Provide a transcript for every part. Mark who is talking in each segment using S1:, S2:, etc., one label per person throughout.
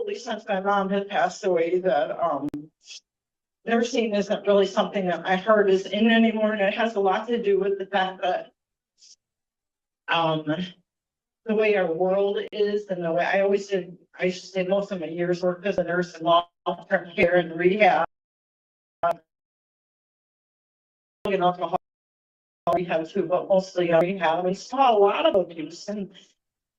S1: probably since my mom had passed away that nursing isn't really something that my heart is in anymore, and it has a lot to do with the fact that the way our world is and the way I always did. I used to say most of my years worked as a nurse in long-term care and rehab and alcohol rehab too, but mostly rehab. We saw a lot of abuse and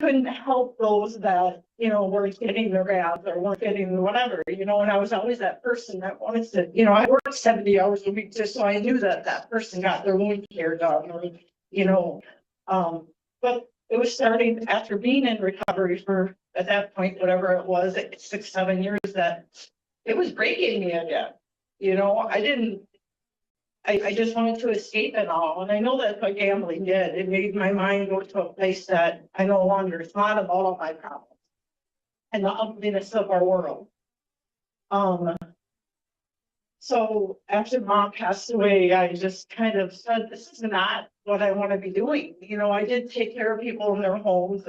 S1: couldn't help those that, you know, weren't getting their baths or weren't getting whatever, you know, and I was always that person that wanted to, you know, I worked 70 hours a week just so I knew that that person got their wound care done or, you know, but it was starting after being in recovery for, at that point, whatever it was, 6, 7 years, that it was breaking me again. You know, I just wanted to escape it all. And I know that's what gambling did. It made my mind go to a place that I no longer thought about all my problems and the ugliness of our world. So after mom passed away, I just kind of said, this is not what I want to be doing. You know, I did take care of people in their homes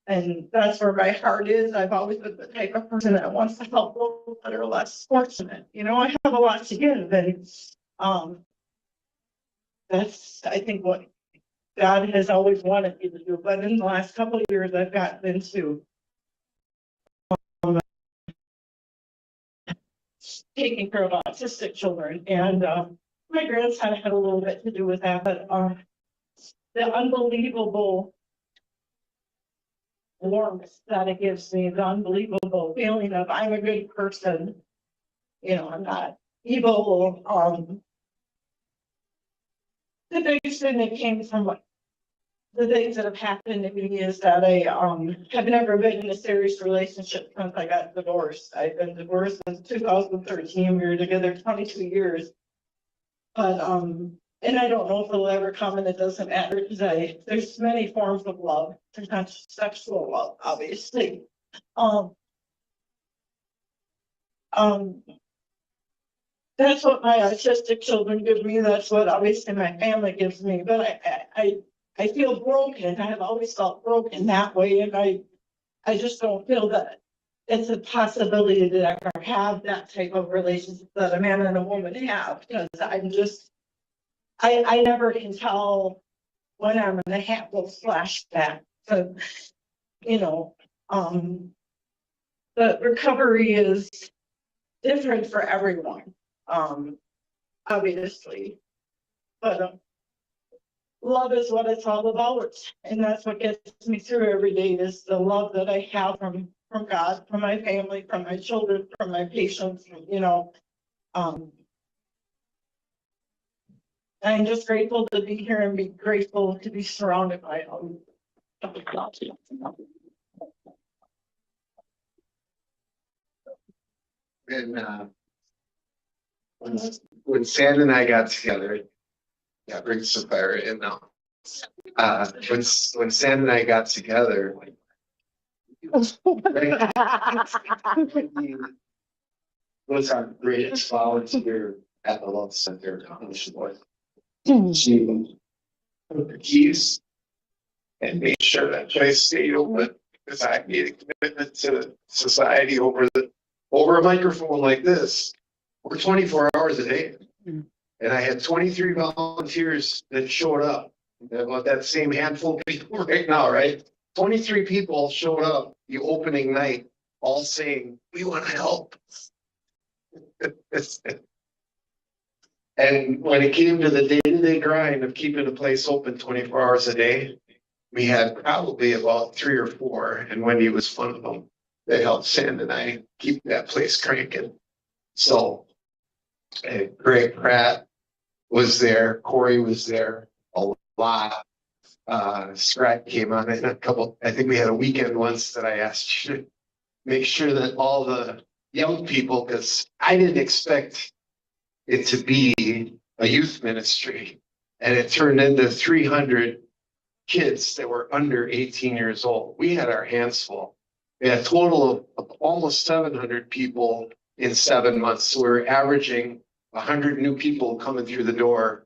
S1: and that's where my heart is. I've always been the type of person that wants to help those that are less fortunate. You know, I have a lot to give, and that's, I think, what God has always wanted me to do. But in the last couple of years, I've gotten into taking care of autistic children, and my grandson had a little bit to do with that. But the unbelievable warmth that it gives me, the unbelievable feeling of I'm a good person, you know, I'm not evil. The biggest thing that came from the things that have happened to me is that I have never been in a serious relationship since I got divorced. I've been divorced since 2013. We were together 22 years. But and I don't know if it'll ever come, and it doesn't matter because there's many forms of love. There's not just sexual love, obviously. That's what my autistic children give me. That's what obviously my family gives me. But I feel broken. I've always felt broken that way, and I just don't feel that it's a possibility that I ever have that type of relationship that a man and a woman have, because I'm just I never can tell when I'm gonna have those flashbacks. So, you know, the recovery is different for everyone, obviously, but love is what it's all about, and that's what gets me through every day, is the love that I have from God, from my family, from my children, from my patients, you know. I'm just grateful to be here and be grateful to be surrounded by them.
S2: And when Sand and I got together, yeah, bring some fire in now. When Sand and I got together, was our greatest volunteer at the Love Center. She took the keys and made sure that place stayed open, because I made a commitment to society over a microphone like this. We're 24 hours a day. And I had 23 volunteers that showed up. About that same handful of people right now, right? 23 people showed up the opening night, all saying, we want to help. And when it came to the day-to-day grind of keeping the place open 24 hours a day, we had probably about 3 or 4, and Wendy was one of them, that helped Sand and I keep that place cranking. So Greg Pratt was there, Corey was there a lot. Scrat came on in a couple, I think we had a weekend once that I asked you to make sure that all the young people, because I didn't expect it to be a youth ministry, and it turned into 300 kids that were under 18 years old. We had our hands full. We had a total of almost 700 people in 7 months. So we were averaging 100 new people coming through the door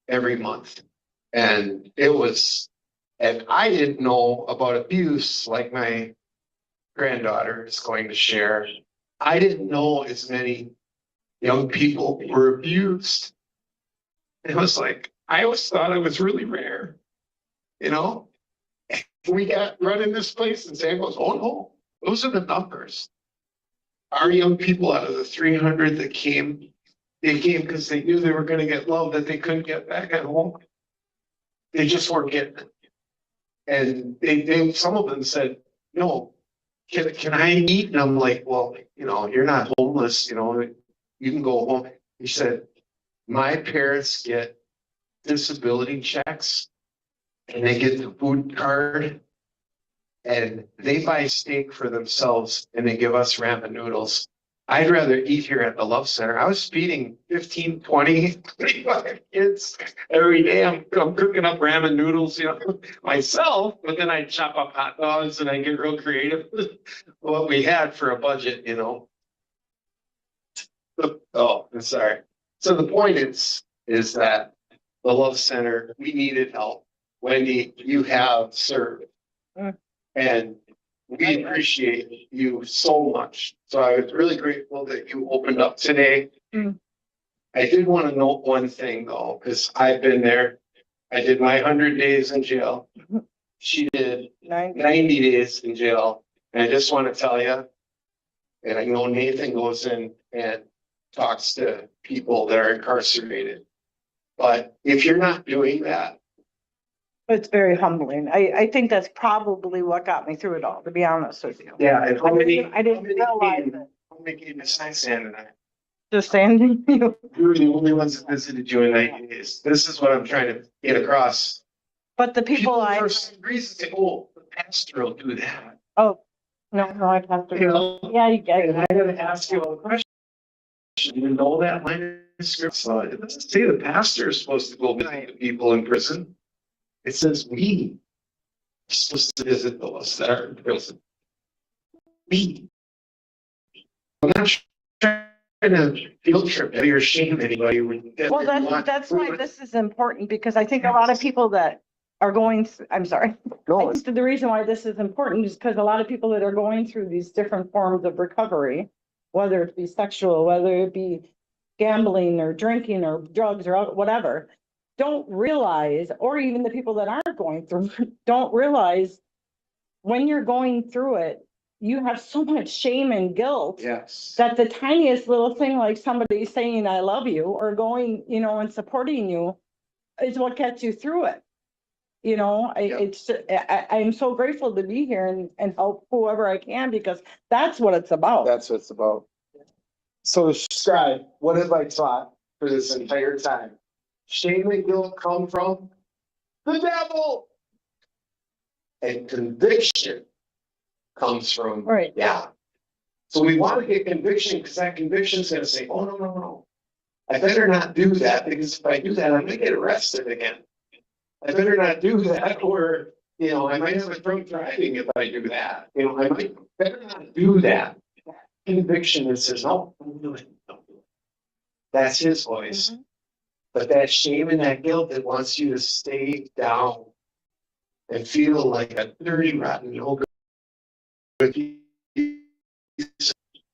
S2: every month. And it was, and I didn't know about abuse like my granddaughter is going to share. I didn't know as many young people were abused. It was like, I always thought it was really rare, you know? We got running this place and Sam goes, oh no, those are the numbers. Our young people out of the 300 that came, they came because they knew they were gonna get love that they couldn't get back at home. They just weren't getting it. And they some of them said, no, can I eat? And I'm like, well, you know, you're not homeless, you know, you can go home. He said, my parents get disability checks and they get the food card and they buy steak for themselves and they give us ramen noodles. I'd rather eat here at the Love Center. I was feeding 15, 20, 25 kids every day. I'm cooking up ramen noodles, you know, myself, but then I chop up hot dogs and I get real creative with what we had for a budget, you know. Oh, I'm sorry. So the point is that the Love Center, we needed help. Wendy, you have served. And we appreciate you so much. So I was really grateful that you opened up today. I did want to note one thing though, because I've been there. I did my 100 days in jail. She did 90 days in jail. And I just want to tell you, and I know Nathan goes in and talks to people that are incarcerated. But if you're not doing that,
S1: It's very humbling. I think that's probably what got me through it all, to be honest with you.
S2: yeah, and
S1: I didn't realize it.
S2: How many gave you Sam and I?
S1: Just standing, you.
S2: We were the only ones that visited you in 90 days. This is what I'm trying to get across.
S1: But the people
S2: For some reason say, oh, the pastor will do that.
S1: oh, no, I have
S2: You
S1: to.
S2: know,
S1: Yeah, you get
S2: and I gotta ask you a question. You know that line of scripture? So it doesn't say the pastor is supposed to go visit the people in prison. It says we are supposed to visit those that are in prison. We. I'm not trying to field trip or shame anybody.
S1: Well, that's why this is important, because I think a lot of people that are going, I'm sorry. I think the reason why this is important is because a lot of people that are going through these different forms of recovery, whether it be sexual, whether it be gambling or drinking or drugs or whatever, don't realize, or even the people that aren't going through, don't realize when you're going through it, you have so much shame and guilt.
S2: Yes.
S1: That the tiniest little thing, like somebody saying, I love you, or going, you know, and supporting you is what gets you through it. You know, I'm so grateful to be here and help whoever I can, because that's what it's about.
S2: That's what it's about. So Sky, what have I taught for this entire time? Shame and guilt come from the devil. And conviction comes from,
S1: Right.
S2: Yeah. So we want to get conviction because that conviction is going to say, oh, no. I better not do that, because if I do that, I'm going to get arrested again. I better not do that, or, you know, I might have a drunk driving if I do that. You know, I might better not do that. Conviction that says, no, don't do it. Don't do it. That's his voice. But that shame and that guilt that wants you to stay down and feel like a dirty, rotten, no good.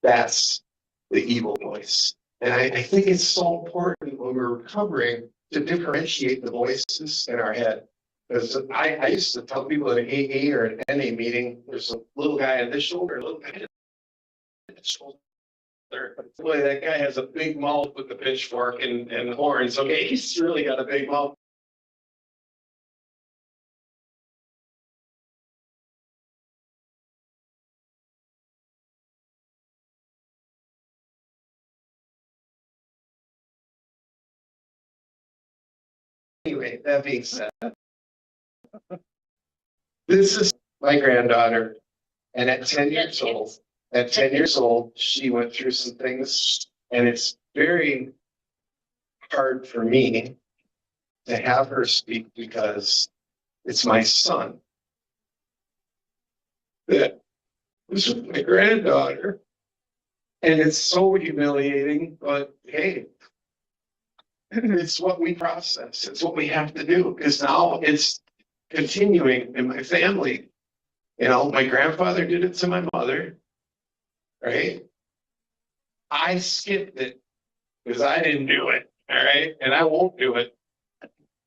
S2: That's the evil voice. And I think it's so important when we're recovering to differentiate the voices in our head. Because I used to tell people at an AA or an NA meeting, there's a little guy on this shoulder, a little guy on this shoulder. Boy, that guy has a big mouth with the pitchfork and horns. Okay, he's really got a big mouth. Anyway, that being said, this is my granddaughter, and at 10 years old, she went through some things, and it's very hard for me to have her speak because it's my son that was with my granddaughter, and it's so humiliating, but hey, it's what we process. It's what we have to do, because now it's continuing in my family. You know, my grandfather did it to my mother. mother. Right? I skipped it because I didn't do it. All right. And I won't do it.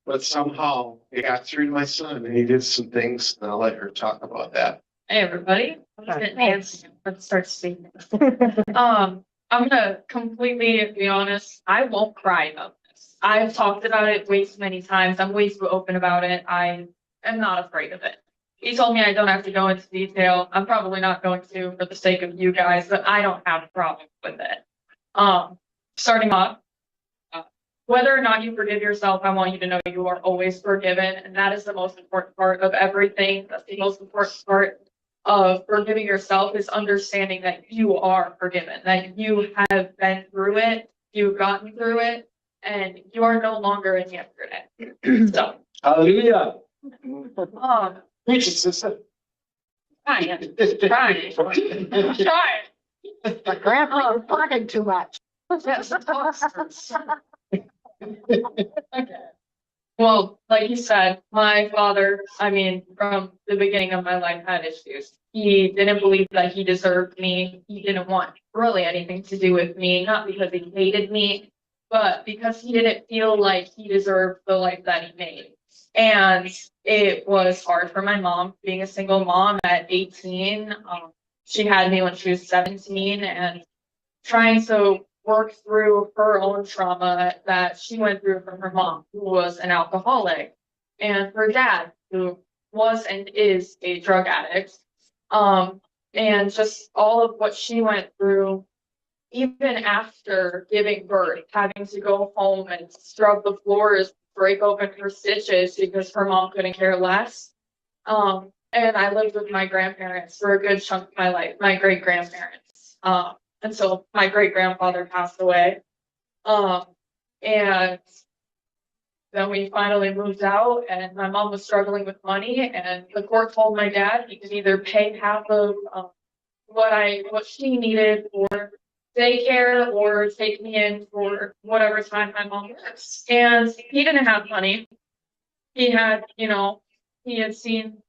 S2: But somehow it got through to my son and he did some things and I'll let her talk about that.
S3: Hey, everybody. Let's start speaking. I'm gonna completely be honest. I won't cry about this. I've talked about it way too many times. I'm way too open about it. I am not afraid of it. He told me I don't have to go into detail. I'm probably not going to for the sake of you guys, but I don't have a problem with it. Starting off, whether or not you forgive yourself, I want you to know you are always forgiven. And that is the most important part of everything. That's the most important part of forgiving yourself, is understanding that you are forgiven, that you have been through it, you've gotten through it, and you are no longer in yesterday. So,
S2: Hallelujah.
S3: Preach it, sister. Trying.
S1: Grandpa, you're talking too much.
S3: Okay. Well, like you said, my father, from the beginning of my life, had issues. He didn't believe that he deserved me. He didn't want really anything to do with me, not because he hated me, but because he didn't feel like he deserved the life that he made. And it was hard for my mom, being a single mom at 18. She had me when she was 17, and trying to work through her own trauma that she went through from her mom, who was an alcoholic, and her dad, who was and is a drug addict. And just all of what she went through, even after giving birth, having to go home and scrub the floors, break open her stitches because her mom couldn't care less. And I lived with my grandparents for a good chunk of my life, my great grandparents. Until my great grandfather passed away. And then we finally moved out, and my mom was struggling with money, and the court told my dad he could either pay half of what she needed for daycare or take me in for whatever time my mom works. And he didn't have money. He had, he had seen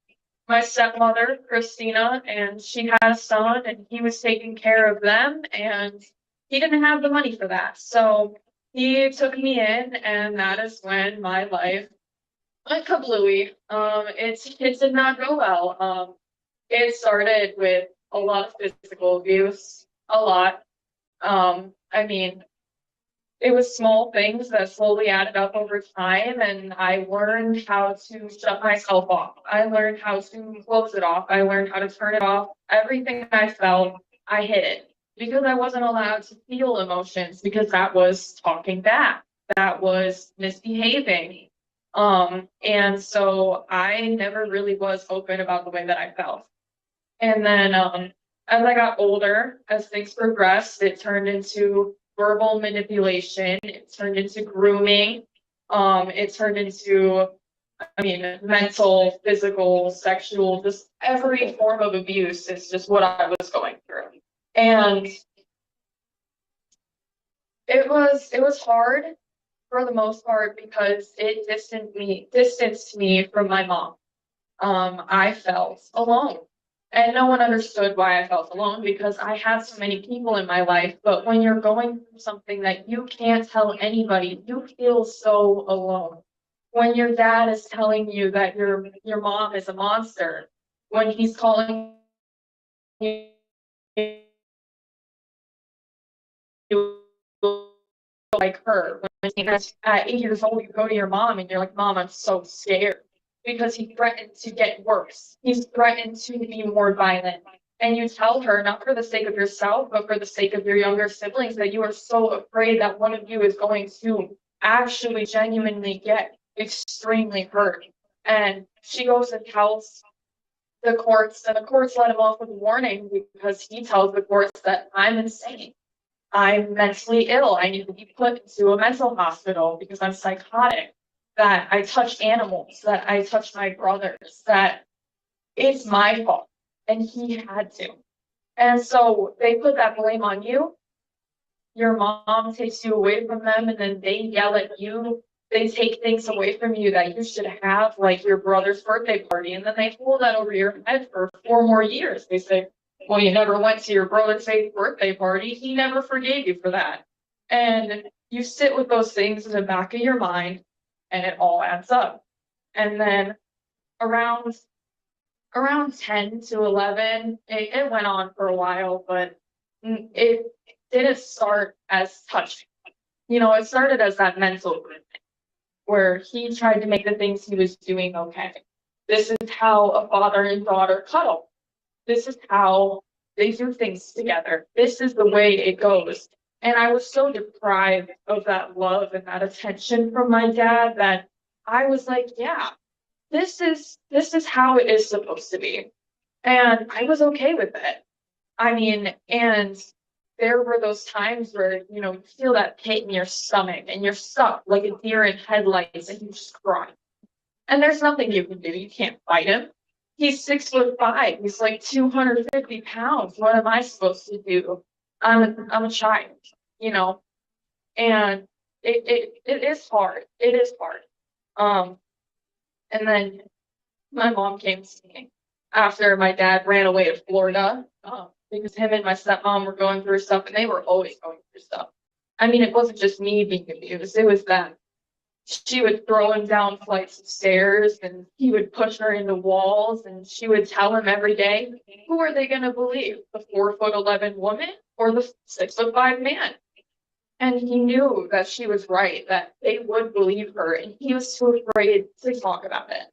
S3: my stepmother, Christina, and she had a son, and he was taking care of them, and he didn't have the money for that. So he took me in, and that is when my life went kablooey. It did not go well. It started with a lot of physical abuse, a lot. It was small things that slowly added up over time, and I learned how to shut myself off. I learned how to close it off. I learned how to turn it off. Everything I felt, I hid it because I wasn't allowed to feel emotions, because that was talking back. That was misbehaving. And so I never really was open about the way that I felt. And then, as I got older, as things progressed, it turned into verbal manipulation. It turned into grooming. It turned into, mental, physical, sexual, just every form of abuse is just what I was going through. And it was hard for the most part because it distanced me from my mom. I felt alone. And no one understood why I felt alone, because I had so many people in my life. But when you're going through something that you can't tell anybody, you feel so alone. When your dad is telling you that your mom is a monster, when he's calling you like her, when at 8 years old, you go to your mom and you're like, Mom, I'm so scared. Because he threatened to get worse. He's threatened to be more violent. And you tell her, not for the sake of yourself, but for the sake of your younger siblings, that you are so afraid that one of you is going to actually genuinely get extremely hurt. And she goes and tells the courts, and the courts let him off with a warning because he tells the courts that I'm insane. I'm mentally ill. I need to be put into a mental hospital because I'm psychotic. That I touch animals, that I touch my brothers, that it's my fault, and he had to. And so they put that blame on you. Your mom takes you away from them, and then they yell at you. They take things away from you that you should have, like your brother's birthday party, and then they hold that over your head for 4 more years. They say, Well, you never went to your brother's 8th birthday party. He never forgave you for that. And you sit with those things in the back of your mind and it all adds up. And then around 10 to 11, it went on for a while, but it didn't start as touching. You know, it started as that mental grooming where he tried to make the things he was doing okay. This is how a father and daughter cuddle. This is how they do things together. This is the way it goes. And I was so deprived of that love and that attention from my dad that I was like, yeah, this is how it is supposed to be. And I was okay with it. I mean, and there were those times where, you know, you feel that pit in your stomach and you're stuck like a deer in headlights and you just cry. And there's nothing you can do. You can't fight him. He's 6'5". He's like 250 pounds. What am I supposed to do? I'm a child, you know, and it is hard. It is hard. And then my mom came to me after my dad ran away to Florida, because him and my stepmom were going through stuff, and they were always going through stuff. I mean, it wasn't just me being abused, it was them. She would throw him down flights of stairs and he would push her into walls, and she would tell him every day, who are they gonna believe? The 4'11" woman or the 6'5" man? And he knew that she was right, that they would believe her, and he was too afraid to talk about it.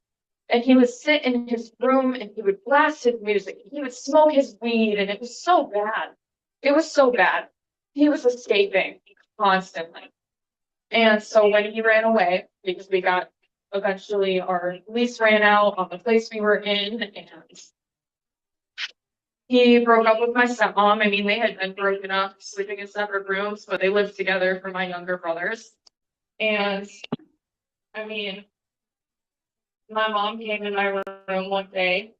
S3: And he would sit in his room and he would blast his music. He would smoke his weed, and it was so bad. It was so bad. He was escaping constantly. And so when he ran away, because we got eventually our lease ran out on the place we were in, and he broke up with my stepmom. I mean, they had been broken up, sleeping in separate rooms, but they lived together for my younger brothers. And I mean, my mom came in my room one day,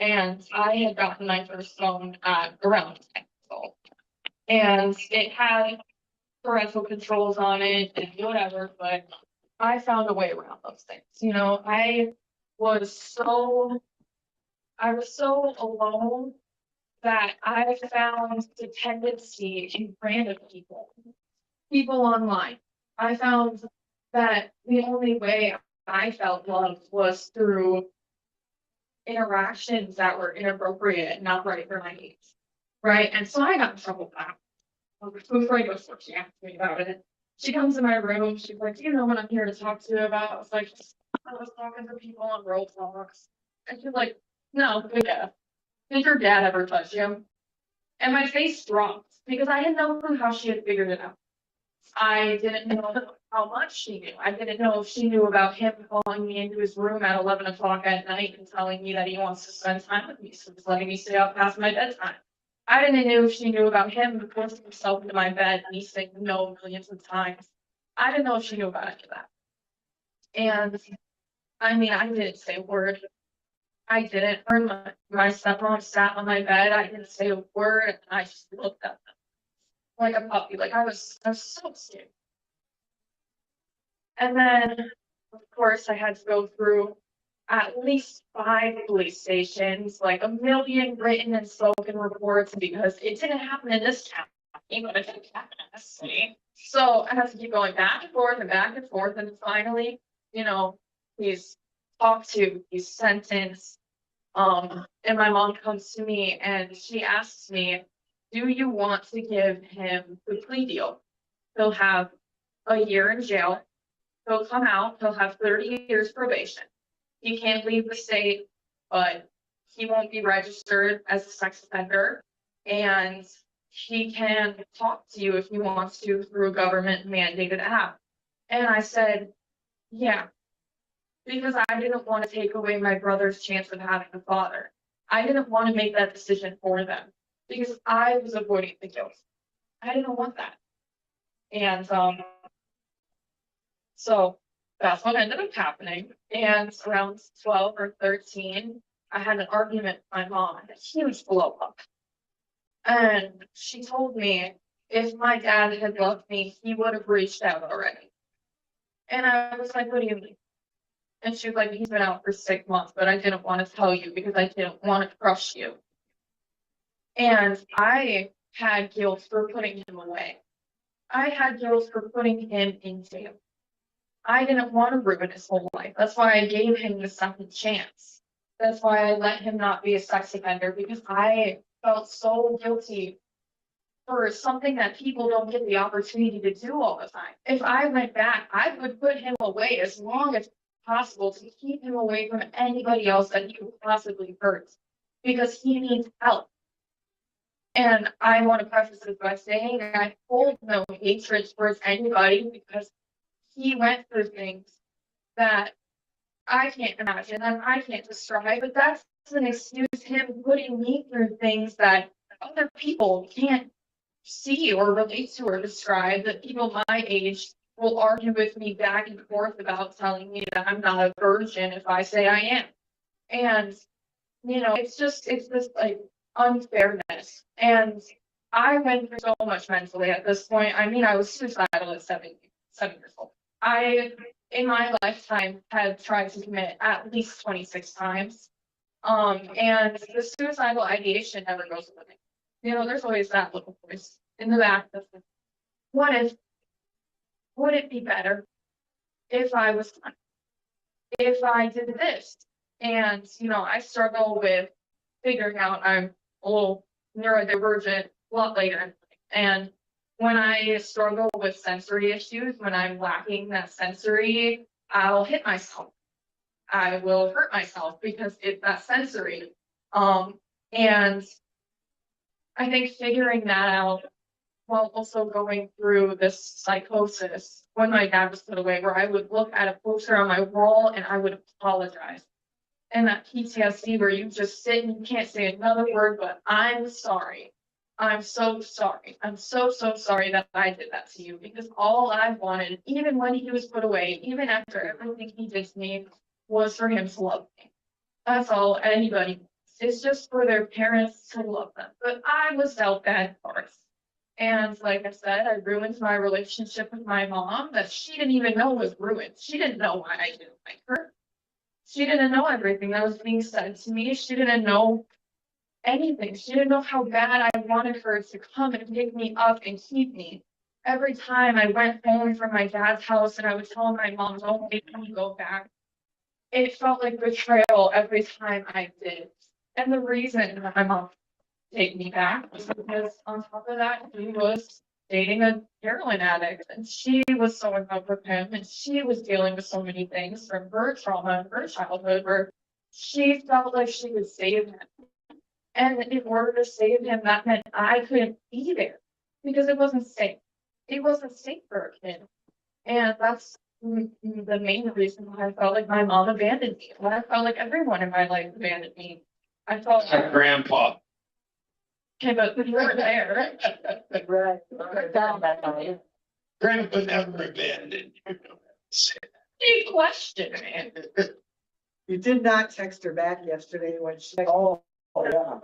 S3: and I had gotten my first phone at around 10 years old. And it had parental controls on it and whatever, but I found a way around those things. You know, was so I was so alone that I found dependency in random people online. I found that the only way I felt loved was through interactions that were inappropriate and not right for my needs. Right. And so I got in trouble with that. Before I go to work, she asked me about it. She comes in my room, she's like, you know what I'm here to talk to you about? I was like, I was talking to people on Roblox. And she's like, no, but yeah. Did your dad ever touch you? And my face dropped because I had no clue how she had figured it out. I didn't know how much she knew. I didn't know if she knew about him calling me into his room at 11 o'clock at night and telling me that he wants to spend time with me. So he's letting me stay up past my bedtime. I didn't know if she knew about him forcing himself into my bed and me saying no millions of times. I didn't know if she knew about any of that. And I mean, I didn't say a word. I didn't. Her and my stepmom sat on my bed. I didn't say a word, and I just looked at them like a puppy. Like I was so scared. And then, of course, I had to go through at least 5 police stations, like a million written and spoken reports, because it didn't happen in this county, but it didn't happen in this city. So I had to keep going back and forth and back and forth, and finally, you know, he's talked to, he's sentenced. And my mom comes to me and she asks me, do you want to give him the plea deal? He'll have a year in jail. He'll come out, he'll have 30 years probation. He can't leave the state, but he won't be registered as a sex offender. And he can talk to you if he wants to through a government mandated app. And I said, yeah, because I didn't want to take away my brother's chance of having a father. I didn't want to make that decision for them because I was avoiding the guilt. I didn't want that. And so that's what ended up happening. And around 12 or 13, I had an argument with my mom, a huge blow up. And she told me if my dad had loved me, he would have reached out already. And I was like, what do you mean? And she was like, he's been out for 6 months, but I didn't want to tell you because I didn't want to crush you. And I had guilt for putting him away. I had guilt for putting him in jail. I didn't want to ruin his whole life. That's why I gave him the second chance. That's why I let him not be a sex offender, because I felt so guilty for something that people don't get the opportunity to do all the time. If I went back, I would put him away as long as possible to keep him away from anybody else that he could possibly hurt, because he needs help. And I want to preface this by saying I hold no hatred towards anybody, because he went through things that I can't imagine and I can't describe, but that's an excuse him putting me through things that other people can't see or relate to or describe, that people my age will argue with me back and forth about, telling me that I'm not a virgin if I say I am. And, it's this like unfairness. And I went through so much mentally at this point. I mean, I was suicidal at 7 years old. I, in my lifetime, had tried to commit at least 26 times. And the suicidal ideation never goes with me. There's always that little voice in the back that's like, would it be better if I was, if I did this? And, I struggle with figuring out I'm a little neurodivergent a lot later. And when I struggle with sensory issues, when I'm lacking that sensory, I'll hit myself. I will hurt myself because it's that sensory. And I think figuring that out while also going through this psychosis when my dad was put away, where I would look at a poster on my wall and I would apologize. And that PTSD where you just sit and you can't say another word, but I'm sorry. I'm so sorry. I'm so sorry that I did that to you, because all I wanted, even when he was put away, even after everything he did to me, was for him to love me. That's all anybody wants. It's just for their parents to love them. But I was dealt bad cards. And like I said, I ruined my relationship with my mom that she didn't even know was ruined. She didn't know why I didn't like her. She didn't know everything that was being said to me. She didn't know anything. She didn't know how bad I wanted her to come and pick me up and keep me. Every time I went home from my dad's house and I would tell my mom, don't make me go back, it felt like betrayal every time I did. And the reason that my mom take me back was because on top of that, he was dating a heroin addict, and she was so in love with him, and she was dealing with so many things from her trauma and her childhood where she felt like she could save him. And in order to save him, that meant I couldn't be there because it wasn't safe. It wasn't safe for a kid. And that's the main reason why I felt like my mom abandoned me. Why I felt like everyone in my life abandoned me. I felt like
S2: Grandpa.
S3: okay, but you weren't there.
S2: Grandpa never abandoned you.
S3: Big question, man.
S4: You did not text her back yesterday when she, oh, yeah.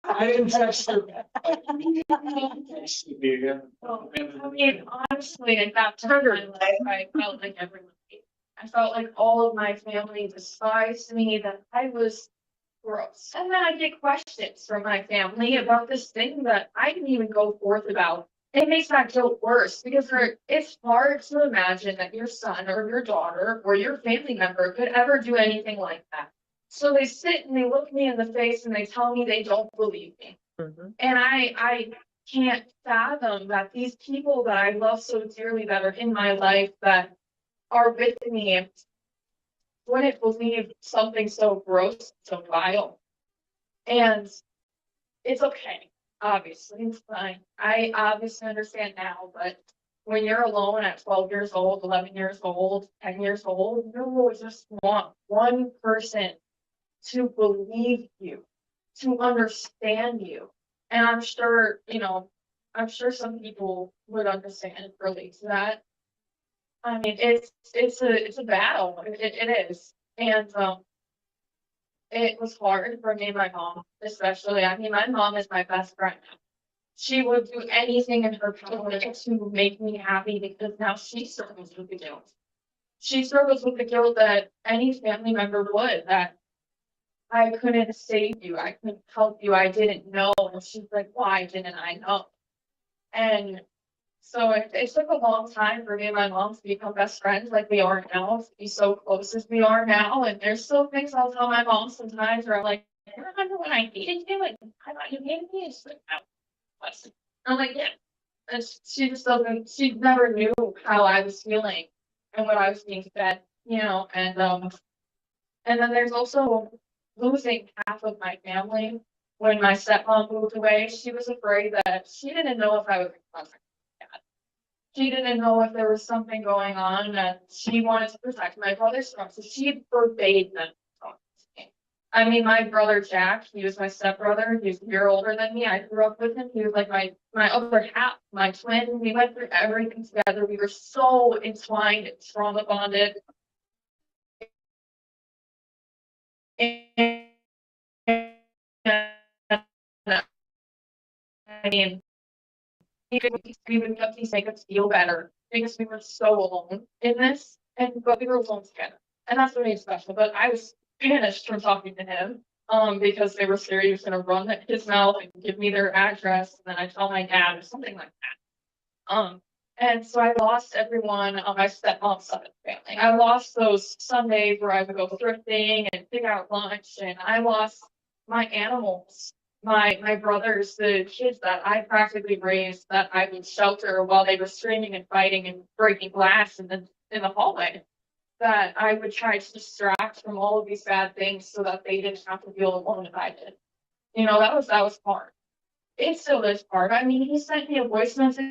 S2: I didn't text her.
S3: I mean, honestly, at that time in my life, I felt like everyone hated me. I felt like all of my family despised me, that I was gross. And then I get questions from my family about this thing that I didn't even go forth about. It makes that guilt worse, because it's hard to imagine that your son or your daughter or your family member could ever do anything like that. So they sit and they look me in the face and they tell me they don't believe me.
S4: Mhm.
S3: And I can't fathom that these people that I love so dearly, that are in my life, that are with me, wouldn't believe something so gross, so vile. And it's okay. Obviously, it's fine. I obviously understand now, but when you're alone at 12 years old, 11 years old, 10 years old, you just want one person to believe you, to understand you. And I'm sure, some people would understand and relate to that. I mean, it's a battle. It is. And it was hard for me and my mom, especially. I mean, my mom is my best friend. She would do anything in her power to make me happy, because now she struggles with the guilt. She struggles with the guilt that any family member would, that I couldn't save you. I couldn't help you. I didn't know. And she's like, why didn't I know? And so it took a long time for me and my mom to become best friends like we are now, to be so close as we are now. And there's still things I'll tell my mom sometimes where I'm like, I remember when I hated you and I thought you hated me. And she's like, no. What? I'm like, yeah. And she just doesn't, she never knew how I was feeling and what I was being fed, and then there's also losing half of my family. When my stepmom moved away, she was afraid that she didn't know if I was a dad. She didn't know if there was something going on and she wanted to protect my brothers from, so she forbade them to talk to me. I mean, my brother Jack, he was my stepbrother, he's a year older than me. I grew up with him. He was like my other half, my twin. We went through everything together. We were so entwined and trauma bonded. And I mean, we would get these make us feel better because we were so alone in this, but we were alone together, and that's what made it special. But I was banished from talking to him, because they were scared he was going to run his mouth and give me their address, and then I tell my dad or something like that. And so I lost everyone on my stepmom's side of the family. I lost those Sundays where I would go thrifting and pick out lunch, and I lost my animals, my brothers, the kids that I practically raised that I would shelter while they were screaming and fighting and breaking glass in the hallway. That I would try to distract from all of these bad things so that they didn't have to feel alone if I did. That was hard. It still is hard. I mean, he sent me a voice message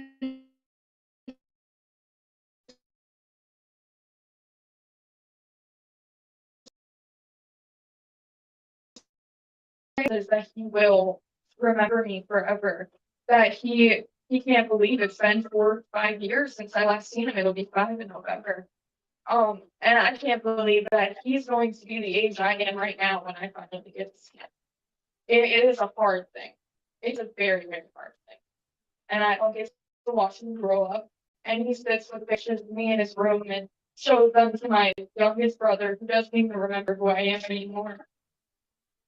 S3: is that he will remember me forever. That he can't believe it's been 4 or 5 years since I last seen him. It'll be 5 in November. And I can't believe that he's going to be the age I am right now when I finally get to see him. It is a hard thing. It's a very, very hard thing. And I don't get to watch him grow up. And he sits with pictures of me in his room and shows them to my youngest brother, who doesn't even remember who I am anymore.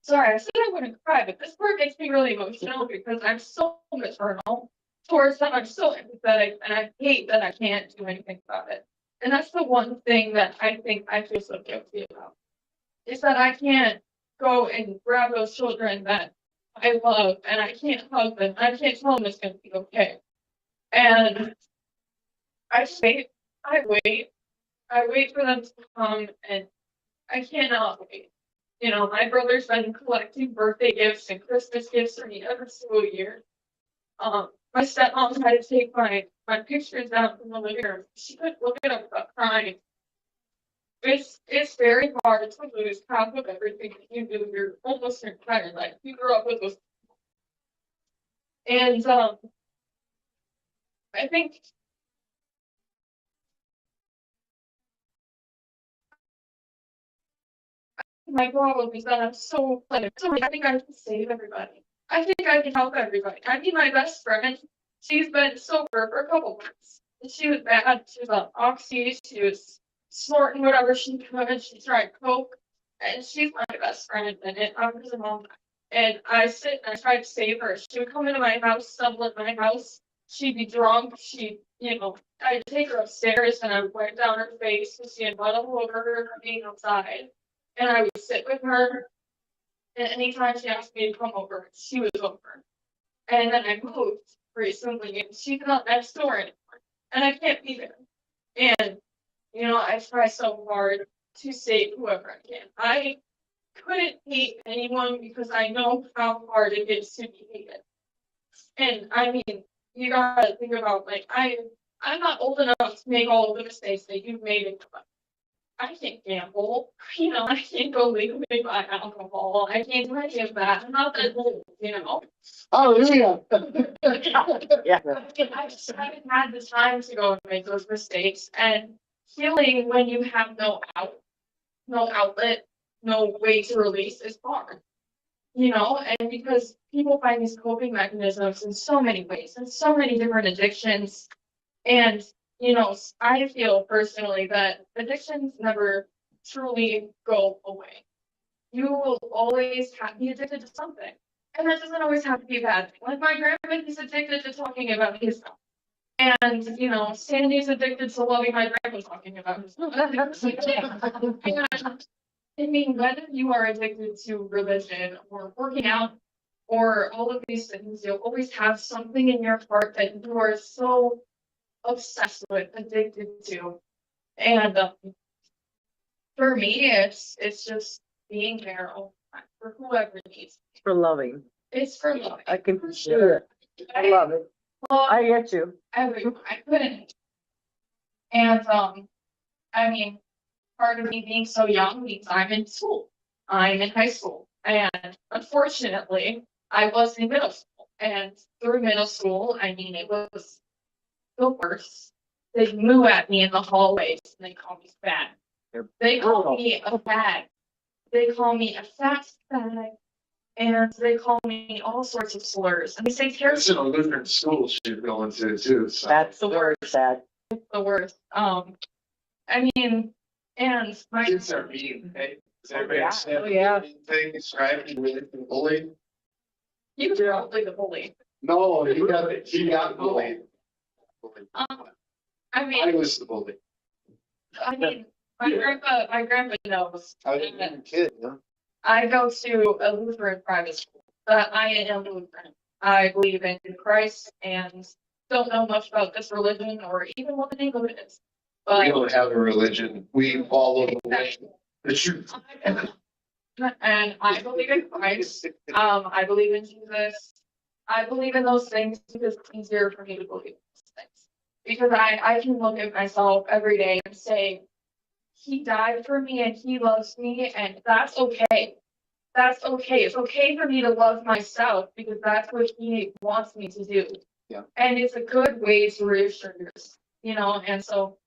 S3: Sorry, I said I wouldn't cry, but this part makes me really emotional because I'm so maternal towards them. I'm so empathetic, and I hate that I can't do anything about it. And that's the one thing that I think I feel so guilty about, is that I can't go and grab those children that I love, and I can't hug them. I can't tell them it's going to be okay. And I just wait. I wait for them to come, and I cannot wait. My brother's been collecting birthday gifts and Christmas gifts for me every single year. My stepmom had to take my pictures down from the living room. She couldn't look at them without crying. It's very hard to lose half of everything that you do your almost your entire life. You grew up with those. And I think my problem is that I'm so I think I can save everybody. I think I can help everybody. I mean, my best friend, she's been sober for a couple months. And she was bad. She was on oxy. She was snorting whatever she could. She tried coke, and she's my best friend. And I was a mom. And I sit and I try to save her. She would come into my house, stumble in my house. She'd be drunk. I'd take her upstairs and I would wipe down her face because she had blood all over her from being outside. And I would sit with her, and anytime she asked me to come over, she was over. And then I moved recently, and she's not next door anymore, and I can't be there. And, I try so hard to save whoever I can. I couldn't hate anyone because I know how hard it is to be hated. And, I mean, you gotta think about, I'm not old enough to make all of the mistakes that you've made in your life. I can't gamble, I can't go legally buy alcohol, I can't do any of that, I'm not that old,
S2: Hallelujah.
S3: I just haven't had the time to go and make those mistakes, and healing when you have no outlet, no way to release is hard. And because people find these coping mechanisms in so many ways, and so many different addictions, and I feel personally that addictions never truly go away. you will always be addicted to something. And that doesn't always have to be bad. Like my grandma, he's addicted to talking about his stuff. And, Sandy's addicted to loving my grandpa talking about his stuff. And, I mean, whether you are addicted to religion or working out or all of these things, you'll always have something in your heart that you are so obsessed with, addicted to. And for me, it's just being there all the time for whoever needs.
S4: For loving.
S3: It's for loving.
S4: I can for sure. I love it.
S3: Well,
S4: I get you.
S3: I couldn't. And I mean, part of me being so young means I'm in school. I'm in high school. And unfortunately, I was in middle school. And through middle school, I mean, it was the worst. They moo at me in the hallways and they call me fat. They call me a bag. They call me a fat bag. And they call me all sorts of slurs. And they say
S2: It's
S3: terrible.
S2: in a Lutheran school she's going to too, so.
S4: That's
S3: the
S4: very sad.
S3: The worst. I mean, and my
S2: Kids are mean, hey? Is everybody
S4: yeah.
S2: understand
S4: Oh, yeah.
S2: the thing describing with the bully?
S3: he was probably the bully.
S2: No, he got bullied.
S3: I
S2: I
S3: mean,
S2: was the bully.
S3: my grandpa knows.
S2: I was
S3: that
S2: a kid, huh?
S3: I go to a Lutheran private school, but I am Lutheran. I believe in Christ and don't know much about this religion or even what the name of it is.
S2: We
S3: But
S2: don't have a religion. We follow the way, the truth.
S3: and I believe in Christ. I believe in Jesus. I believe in those things because it's easier for me to believe in those things. Because I can look at myself every day and say, he died for me and he loves me, and that's okay. That's okay. It's okay for me to love myself because that's what he wants me to do.
S2: Yeah.
S3: And it's a good way to reassure yourself, and so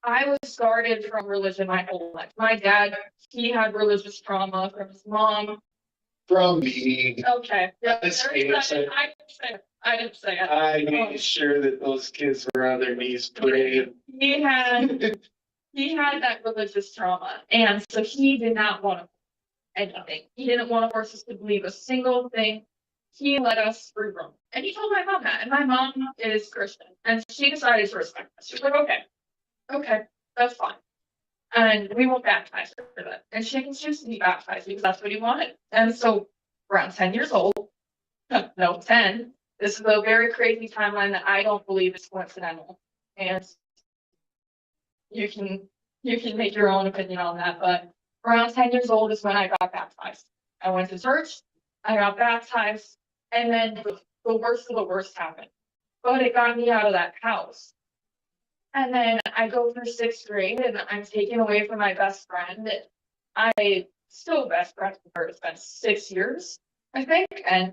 S3: I was scarred from religion my whole life. My dad, he had religious trauma from his mom.
S2: From me,
S3: Okay. Yeah,
S2: That's
S3: there's
S2: innocent.
S3: that. I didn't say it.
S2: I made sure that those kids were on their knees praying.
S3: He had that religious trauma, and so he did not want to anything. He didn't want to force us to believe a single thing. He let us free roam, and he told my mom that. And my mom is Christian, and she decided to respect us. She was like, okay, that's fine, and we won't baptize her for that. And she can choose to be baptized because that's what he wanted. And so, around 10 years old, no, 10. This is a very crazy timeline that I don't believe is coincidental, and you can make your own opinion on that. But around 10 years old is when I got baptized. I went to church, I got baptized, and then the worst of the worst happened. But it got me out of that house. And then I go through 6th grade and I'm taken away from my best friend. I still best friend with her. It's been 6 years, I think, and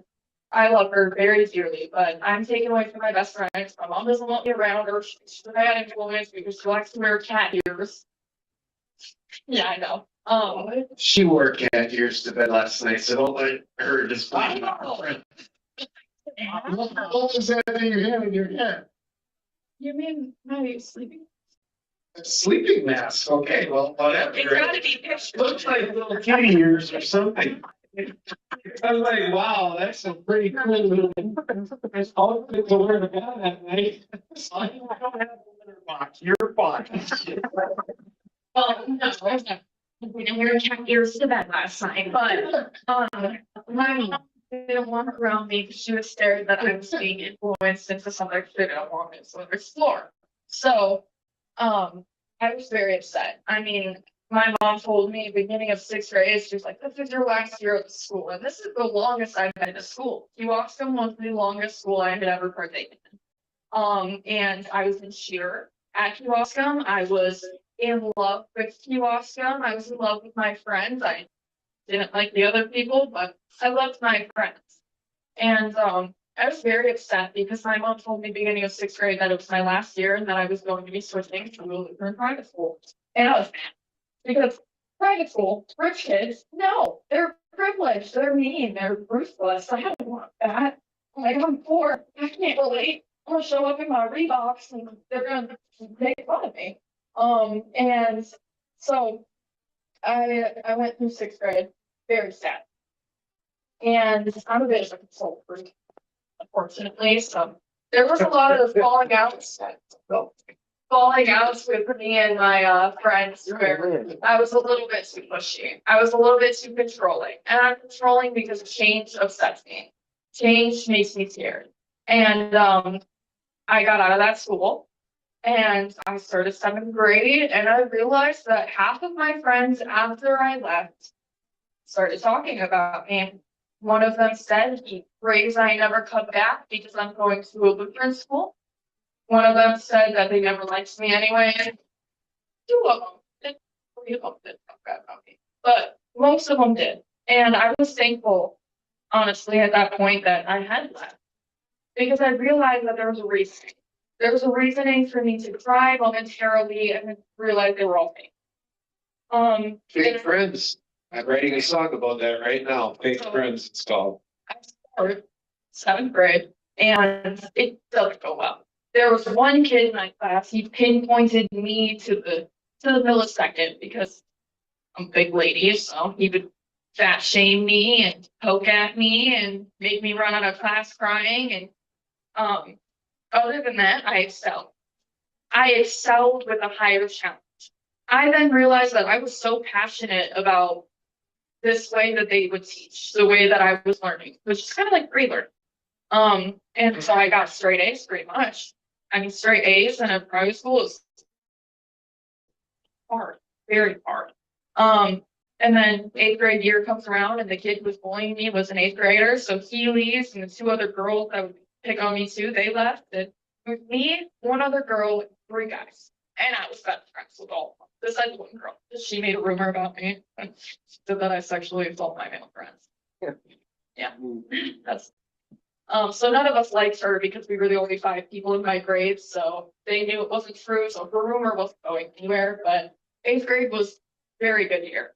S3: I love her very dearly, but I'm taken away from my best friend. My mom doesn't want me around her. She's a bad influence because she likes to wear cat ears. Yeah, I know.
S2: She wore cat ears to bed last night, so don't let her display her friend. What was that thing you had in your head?
S3: You mean my sleeping?
S2: A sleeping mask, okay, well, whatever.
S3: It's gotta be pictured.
S2: Looks like little kitty ears or something. I was like, wow, that's a pretty cool little. It's all good to wear to bed at night. It's like, I don't have a litter box, you're fine.
S3: Well, no. We didn't wear cat ears to bed last night, but, my mom didn't want her around me because she was scared that I was being influenced into something she didn't want me to explore. So, I was very upset. I mean, my mom told me beginning of 6th grade, she's like, this is your last year at school. And this is the longest I've been to school. Kewaskum was the longest school I had ever partaken in. And I was in cheer at Kewaskum. I was in love with Kewaskum. I was in love with my friends. I didn't like the other people, but I loved my friends. And I was very upset because my mom told me beginning of 6th grade that it was my last year and that I was going to be switching to a Lutheran private school. And I was mad because private school, rich kids, no, they're privileged, they're mean, they're ruthless. I don't want that. Like, I'm poor, I can't relate. I'm gonna show up in my Reeboks and they're gonna make fun of me. And so I went through sixth grade, very sad. And I'm a bit of a control freak, unfortunately, so there was a lot of falling outs with me and my friends where I was a little bit too pushy. I was a little bit too controlling. And I'm controlling because change upsets me. Change makes me scared. And I got out of that school and I started seventh grade and I realized that half of my friends after I left started talking about me. One of them said he prays I never come back because I'm going to a Lutheran school. One of them said that they never liked me anyway. And two of them did, three of them did talk bad about me, but most of them did. And I was thankful, honestly, at that point that I had left because I realized that there was a reason. There was a reasoning for me to cry momentarily and then realize they were all fake.
S2: Fake friends. I'm writing a song about that right now. Fake friends, it's called.
S3: I started seventh grade and it doesn't go well. There was one kid in my class, he pinpointed me to the millisecond because I'm a big lady, so he would fat shame me and poke at me and make me run out of class crying. And other than that, I excelled. I excelled with a higher challenge. I then realized that I was so passionate about this way that they would teach, the way that I was learning, which is kind of like pre-learning. And so I got straight A's pretty much. I mean, straight A's in a private school is hard, very hard. And then eighth grade year comes around and the kid who was bullying me was an eighth grader. So he leaves and the two other girls that would pick on me too, they left. And with me, one other girl, and three guys. And I was best friends with all of them. Besides one girl. She made a rumor about me. And she said that I sexually assault my male friends. Yeah. That's so none of us liked her because we were the only 5 people in my grade, so they knew it wasn't true, so her rumor wasn't going anywhere, but eighth grade was very good year.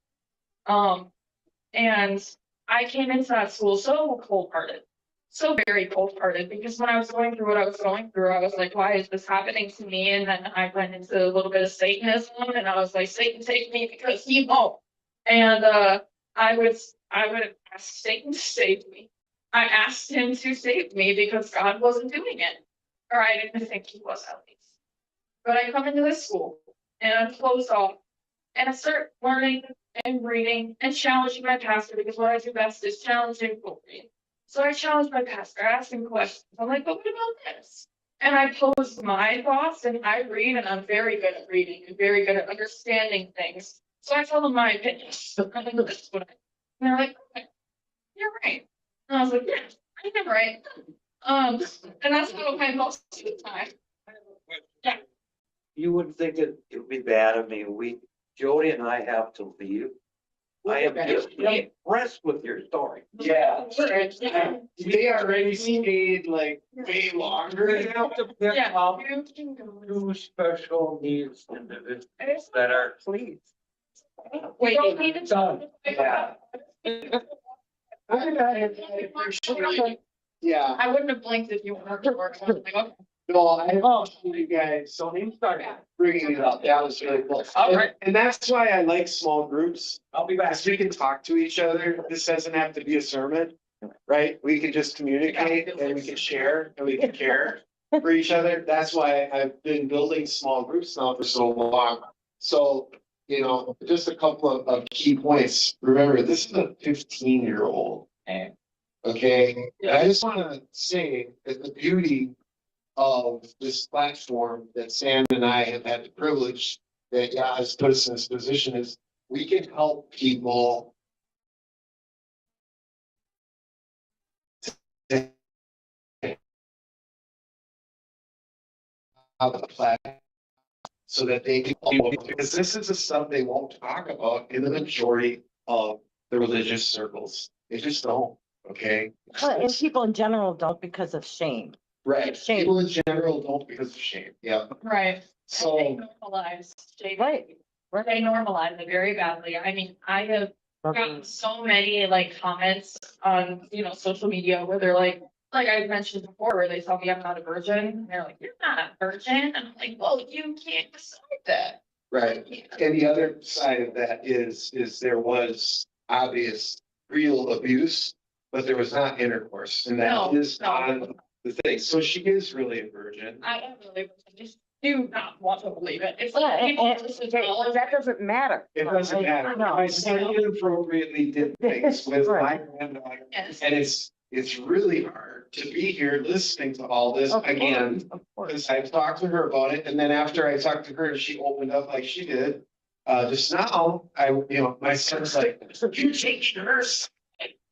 S3: And I came into that school so cold-hearted, so very cold-hearted, because when I was going through what I was going through, I was like, why is this happening to me? And then I went into a little bit of Satanism, and I was like, Satan, take me because he won't. And I would ask Satan to save me. I asked him to save me because God wasn't doing it. Or I didn't think he was at least. But I come into this school and I'm closed off and I start learning and reading and challenging my pastor because what I do best is challenging people reading. So I challenge my pastor, I ask him questions. I'm like, but what about this? And I pose my thoughts and I read and I'm very good at reading and very good at understanding things. So I tell them my opinions. And they're like, okay, you're right. And I was like, yeah, I am right. And that's how it went most of the time. Yeah.
S5: You wouldn't think it would be bad. I mean, Jody and I have to leave. I am just impressed with your story.
S2: Yeah.
S3: Yeah.
S2: They already stayed like way longer.
S5: We have to pick
S3: Yeah.
S5: up
S3: You can go.
S5: 2 special needs individuals that are, please.
S3: We don't need to talk.
S5: Yeah.
S2: Yeah,
S3: I wouldn't have blinked if you weren't to work. I was like, okay.
S2: no, I love you guys, so he started bringing it up, that was really cool.
S3: All right.
S2: And that's why I like small groups,
S5: I'll be back.
S2: as we can talk to each other, this doesn't have to be a sermon. Right, we can just communicate and we can share and we can care for each other, that's why I've been building small groups now for so long. So, you know, just a couple of key points, remember, this is a 15-year-old. Okay, I just wanna say that the beauty of this platform that Sam and I have had the privilege that God has put us in this position is we can help people out of the platform so that they can, because this is the stuff they won't talk about in the majority of the religious circles. They just don't, okay?
S6: And people in general don't because of shame.
S2: Right,
S6: Shame.
S2: people in general don't because of shame, yeah.
S3: Right.
S2: So,
S3: They normalize shaming.
S6: Right.
S3: They normalize it very badly. I mean, I have gotten so many like comments on, social media where they're like I mentioned before, where they tell me I'm not a virgin. And they're like, you're not a virgin. And I'm like, well, you can't decide that.
S2: Right. And the other side of that is there was obvious real abuse, but there was not intercourse, and that
S3: No,
S2: is
S3: no.
S2: on the thing. So she is really a virgin.
S3: I am really, I just do not want to believe it. It's
S6: Yeah,
S3: like. people
S6: and
S3: just acknowledge
S6: that
S3: it.
S6: doesn't matter.
S2: It doesn't matter.
S6: No.
S2: My son inappropriately did things with my granddaughter,
S3: Yes.
S2: and it's really hard to be here listening to all this
S6: Of course,
S2: again.
S6: of course.
S2: Because I've talked to her about it, and then after I talked to her, and she opened up like she did. Just now, my son's like, you're taking her side.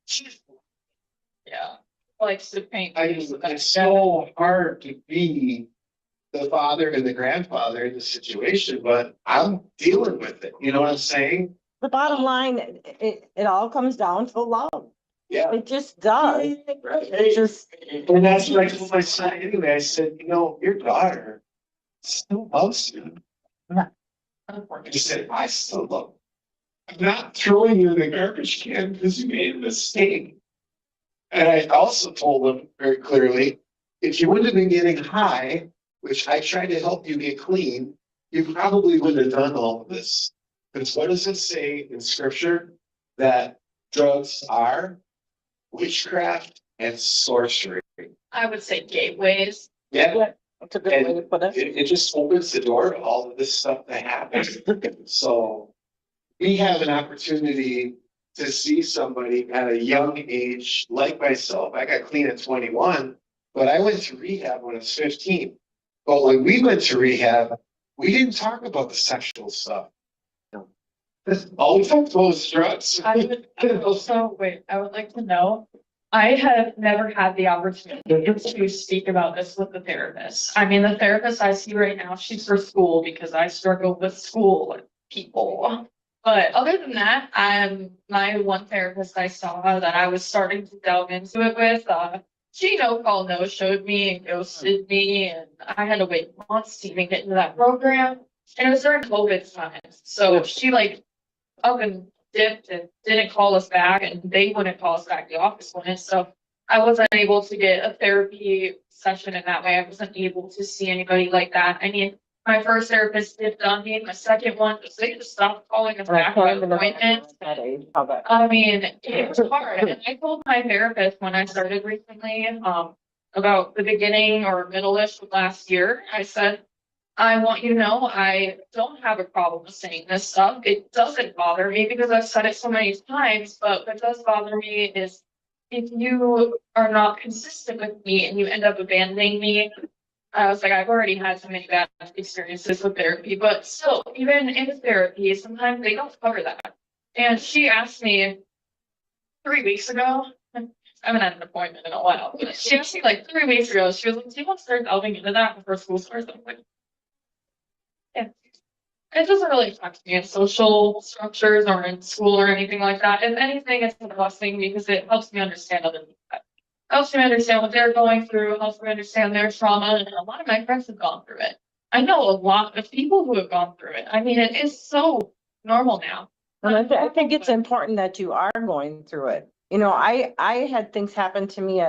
S2: She's
S3: Yeah, likes to paint.
S2: I
S3: things
S2: mean,
S3: with
S2: it's
S3: that.
S2: so hard to be the father and the grandfather in the situation, but I'm dealing with it. You know what I'm saying?
S6: The bottom line, it all comes down to love.
S2: Yeah.
S6: It just does.
S2: Right.
S6: It just.
S2: And that's what I told my son anyway. I said, your daughter still loves you. He said, I still love you. I'm not throwing you in the garbage can because you made a mistake. And I also told him very clearly, if you wouldn't have been getting high, which I tried to help you get clean, you probably wouldn't have done all of this. Because what does it say in scripture? That drugs are witchcraft and sorcery.
S3: I would say gateways.
S2: Yeah,
S6: That's a good way to put it.
S2: it just opens the door to all of this stuff that happens. So we have an opportunity to see somebody at a young age, like myself. I got clean at 21, but I went to rehab when I was 15. But when we went to rehab, we didn't talk about the sexual stuff. All we talked about was drugs.
S3: I would also, I would like to know, I have never had the opportunity to speak about this with the therapist. I mean, the therapist I see right now, she's for school because I struggle with school people. But other than that, my one therapist I saw that I was starting to delve into it with, she no showed me and ghosted me, and I had to wait months to even get into that program. And it was during COVID times, so she up and dipped and didn't call us back, and they wouldn't call us back, the office wouldn't, so I wasn't able to get a therapy session in that way. I wasn't able to see anybody like that. I mean, my first therapist dipped on me, my second one, they just stopped calling us back for appointments. I mean, it was hard, and I told my therapist when I started recently, about the beginning or middle-ish of last year, I said, I want you to know, I don't have a problem with saying this stuff. It doesn't bother me because I've said it so many times, but what does bother me is if you are not consistent with me and you end up abandoning me. I was like, I've already had so many bad experiences with therapy, but still, even in therapy, sometimes they don't cover that. And she asked me 3 weeks ago, I haven't had an appointment in a while, but she asked me 3 weeks ago, she was like, do you want to start delving into that before school starts? I'm like, yeah. It doesn't really affect me in social structures or in school or anything like that. If anything, it's a blessing because it helps me understand other people. Helps me understand what they're going through, helps me understand their trauma, and a lot of my friends have gone through it. I know a lot of people who have gone through it. I mean, it is so normal now.
S6: And I think it's important that you are going through it. I had things happen to me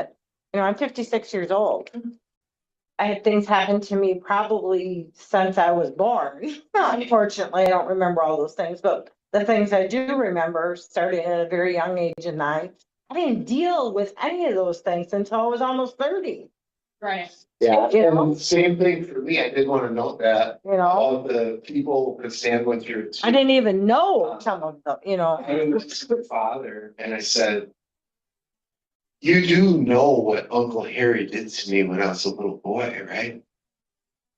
S6: I'm 56 years old.
S3: Mhm.
S6: I had things happen to me probably since I was born. Unfortunately, I don't remember all those things, but the things I do remember starting at a very young age of 9. I didn't deal with any of those things until I was almost 30.
S3: Right.
S2: Yeah,
S6: You know?
S2: and same thing for me. I did want to note that all of the people could stand with your.
S6: I didn't even know some of them,
S2: I went to my father and I said, you do know what Uncle Harry did to me when I was a little boy, right?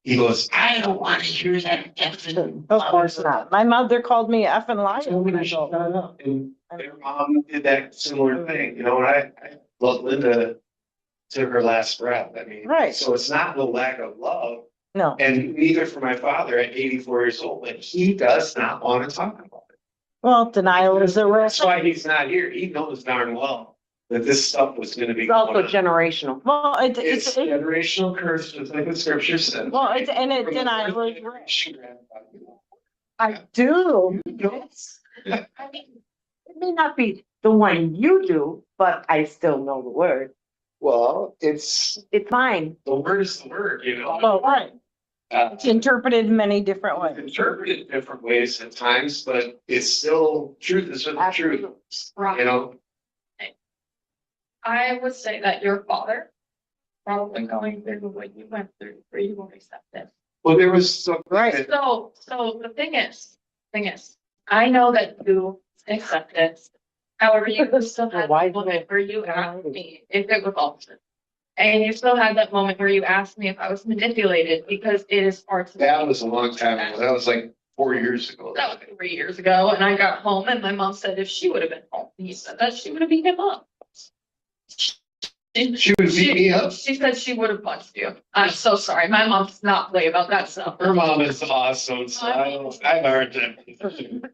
S2: He goes, I don't want to hear that.
S6: Of course not. My mother called me effing liar.
S2: Told me to shut up. And their mom did that similar thing, and I love Linda to her last breath. I mean,
S6: Right.
S2: so it's not the lack of love,
S6: No,
S2: and neither for my father at 84 years old, but he does not want to talk about it.
S6: well, denial is a
S2: That's
S6: risk.
S2: why he's not here. He knows darn well that this stuff was gonna be.
S7: It's also
S2: going on.
S7: generational.
S6: Well,
S2: It's generational curse, just like the scripture says.
S6: well, it's, and it
S2: From the
S6: denial
S2: first
S6: is a risk.
S2: generation grandfather.
S7: I do.
S2: Yes.
S3: I mean,
S7: It may not be the one you do, but I still know the word.
S2: Well, it's,
S7: It's mine.
S2: the word is the word,
S6: Oh, right. It's interpreted in many different ways.
S2: interpreted different ways at times, but it's still truth is the truth, you
S3: Right.
S2: know?
S3: I would say that your father probably going through what you went through for you won't accept it.
S2: Well, there was some.
S6: Right.
S3: So the thing is, I know that you accept it. However, you still had
S7: Why
S3: that moment where you asked me if it was altered. And you still had that moment where you asked me if I was manipulated because it is parts of.
S2: That was a long time ago. That was like 4 years ago.
S3: That was 3 years ago, and I got home and my mom said if she would have been home, he said that she would have beat him up.
S2: She would beat me up.
S3: She said she would have punched you. I'm so sorry. My mom does not play about that stuff.
S2: Her mom is awesome, so I've heard them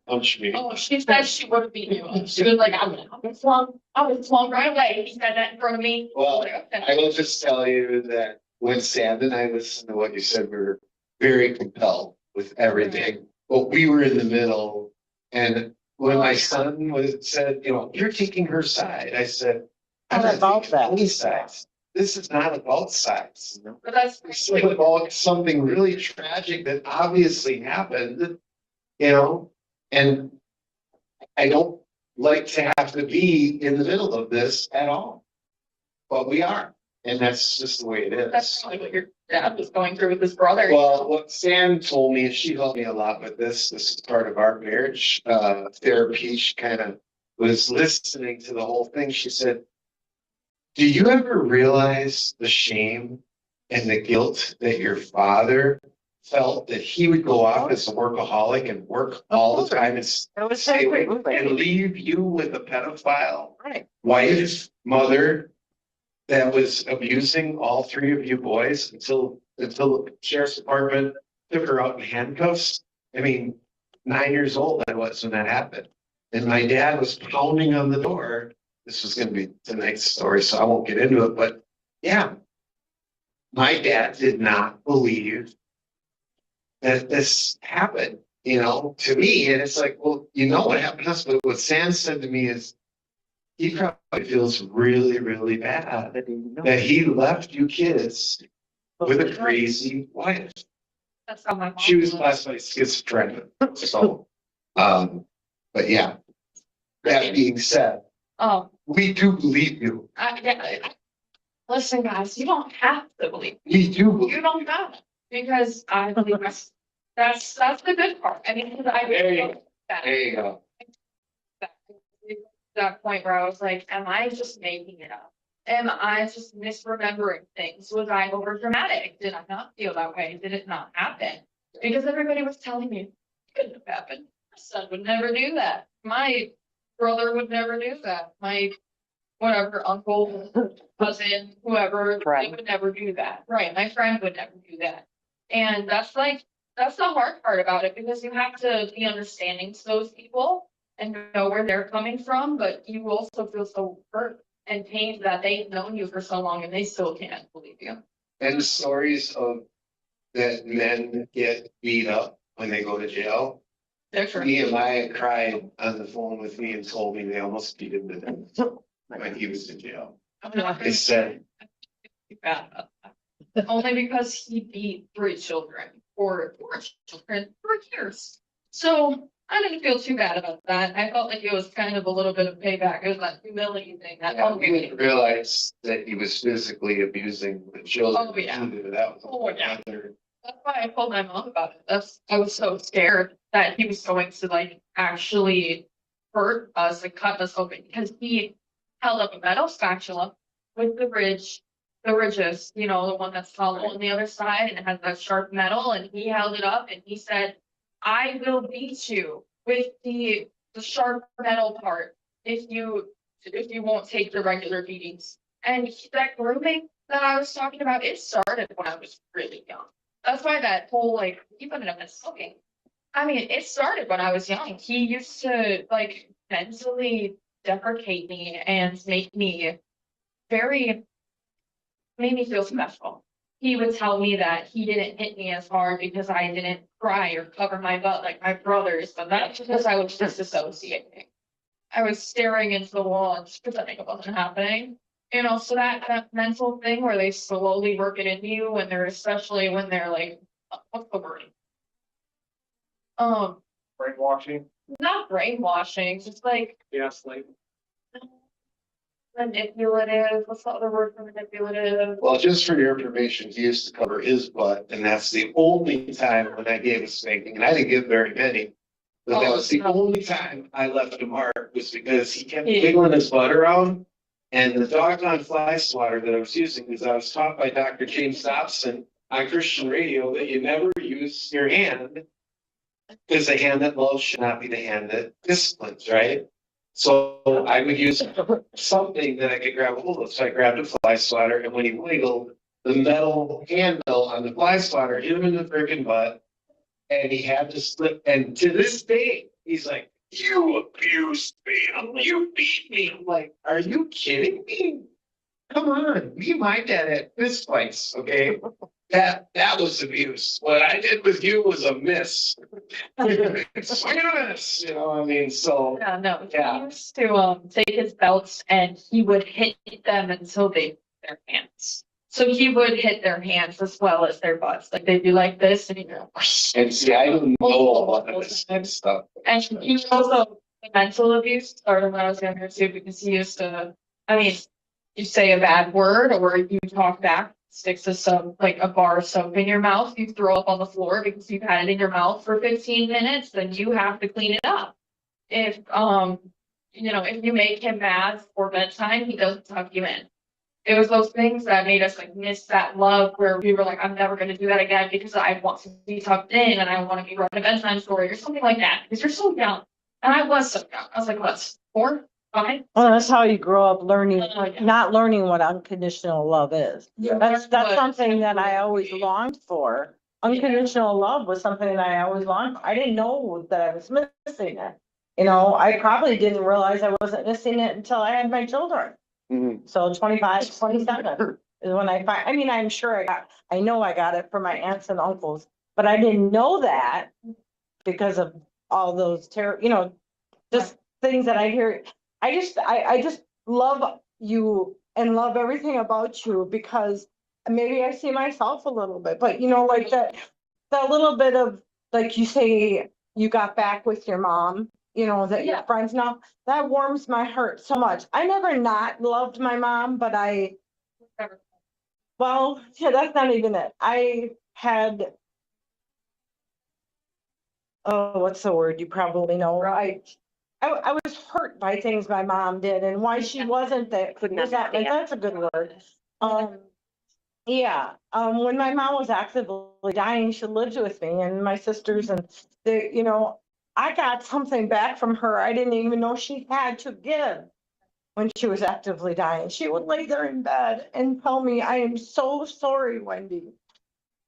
S2: punch me.
S3: Oh, she said she would have beaten you up. She was like, I was flung right away. He said that in front of me.
S2: Well, I will just tell you that when Sam and I listened to what you said, we were very compelled with everything. But we were in the middle, and when my son said, you know, you're taking her side, I said, I'm
S6: Not
S2: not
S6: about
S2: taking
S6: that.
S2: any sides. This is not about sides. You know?
S3: But that's.
S2: It's like about something really tragic that obviously happened, you know, and I don't like to have to be in the middle of this at all. But we are, and that's just the way it
S3: That's
S2: is.
S3: probably what your dad was going through with his brother.
S2: Well, what Sam told me, she helped me a lot with this. This is part of our marriage therapy. She kind of was listening to the whole thing. She said, do you ever realize the shame and the guilt that your father felt that he would go off as a workaholic and work all the time and
S6: It was
S2: stay away
S6: sacred.
S2: and leave you with a pedophile
S6: Right.
S2: wife, mother that was abusing all 3 of you boys until the sheriff's department took her out in handcuffs? I mean, 9 years old I was when that happened. And my dad was pounding on the door. This was gonna be tonight's story, so I won't get into it, but yeah. My dad did not believe that this happened, you know, to me. And it's like, well, you know what happened to us, but what Sam said to me is he probably feels really, really bad that he left you kids with a crazy wife.
S3: That's how my mom.
S2: She was classified schizophrenic, so, but yeah. That being said,
S3: Oh,
S2: we do believe you.
S3: listen, guys, you don't have to believe.
S2: We do
S3: You
S2: believe.
S3: don't have to, because I believe that's the good part. I mean, because I.
S2: There you go.
S3: that.
S2: There you go.
S3: That point where I was like, am I just making it up? Am I just misremembering things? Was I over dramatic? Did I not feel that way? Did it not happen? Because everybody was telling me it couldn't have happened. My son would never do that. My brother would never do that. My whatever uncle, cousin, whoever, they
S7: Friend.
S3: would never do that. Right, my friend would never do that. And that's the hard part about it, because you have to be understanding to those people and know where they're coming from, but you also feel so hurt and pained that they've known you for so long and they still can't believe you.
S2: And the stories of that men get beat up when they go to jail.
S3: They're true.
S2: Nehemiah cried on the phone with me and told me they almost beat him to death when he was in jail. They said,
S3: Bad about that. Only because he beat 3 children or 4 children for years. So I didn't feel too bad about that. I felt like it was kind of a little bit of payback. It was that humility thing. That
S2: yeah, we didn't realize that he was physically abusing the children.
S3: Oh, yeah.
S2: either. That was.
S3: Oh, yeah. That's why I told my mom about it. I was so scared that he was going to like actually hurt us and cut us open, because he held up a metal spatula with the ridges, you know, the one that's hollow on the other side and it has that sharp metal, and he held it up and he said, I will beat you with the sharp metal part if you won't take the regular beatings. And that grooming that I was talking about, it started when I was really young. That's why that whole like keeping it up and smoking. I mean, it started when I was young. He used to like mentally deprecate me and make me made me feel special. He would tell me that he didn't hit me as hard because I didn't cry or cover my butt like my brothers, but that's because I was disassociating. I was staring into the wall and just pretending it wasn't happening. You know, so that mental thing where they slowly work it into you especially when they're like what's the word?
S2: Brainwashing,
S3: Not brainwashing, just like
S2: gaslighting.
S3: manipulative, what's the other word for manipulative?
S2: Well, just for your information, he used to cover his butt, and that's the only time when I gave a spanking, and I didn't give very many. But that was the only time I left a mark, was because he kept wiggling his butt around. And the doggone fly swatter that I was using, because I was taught by Dr. James Dobson on Christian radio that you never use your hand. Because the hand that loves should not be the hand that disciplines, right? So I would use something that I could grab a hold of. So I grabbed a fly swatter, and when he wiggled, the metal handle on the fly swatter hit him in the freaking butt. And he had to slip, and to this day, he's like, "You abused me, you beat me." I'm like, "Are you kidding me? Come on, me and my dad at fist fights, okay? That was abuse. What I did with you was a miss." Swing and a miss, you know, I mean, so.
S3: Yeah, no,
S2: Yeah.
S3: he used to, take his belts and he would hit them until they hit their hands. So he would hit their hands as well as their butts, like they'd be like this and he'd go.
S2: And see, I didn't know a lot of this stuff.
S3: And he also, mental abuse started when I was younger too, because he used to, I mean, you say a bad word or you talk back, sticks to some, like a bar of soap in your mouth, you throw up on the floor because you've had it in your mouth for 15 minutes, then you have to clean it up. If, if you make him mad for bedtime, he doesn't tuck you in. It was those things that made us like miss that love where we were like, I'm never gonna do that again because I want to be tucked in and I want to be read a bedtime story or something like that, because you're so young. And I was so young. I was like, what, 4, 5?
S6: Well, that's how you grow up learning,
S3: Yeah.
S6: not learning what unconditional love is. That's something that I always longed for. Unconditional love was something that I always longed for. I didn't know that I was missing it. You know, I probably didn't realize I wasn't missing it until I had my children. So 25, 27 is when I'm sure I know I got it from my aunts and uncles, but I didn't know that because of all those just things that I hear. I just love you and love everything about you because maybe I see myself a little bit, but like that little bit of, like you say, you got back with your mom, that your friends now, that warms my heart so much. I never not loved my mom, but that's not even it. I had, oh, what's the word? You probably know, right? I was hurt by things my mom did and why she wasn't there. That's a good word. When my mom was actively dying, she lived with me and my sisters and I got something back from her I didn't even know she had to give when she was actively dying. She would lay there in bed and tell me, "I am so sorry, Wendy."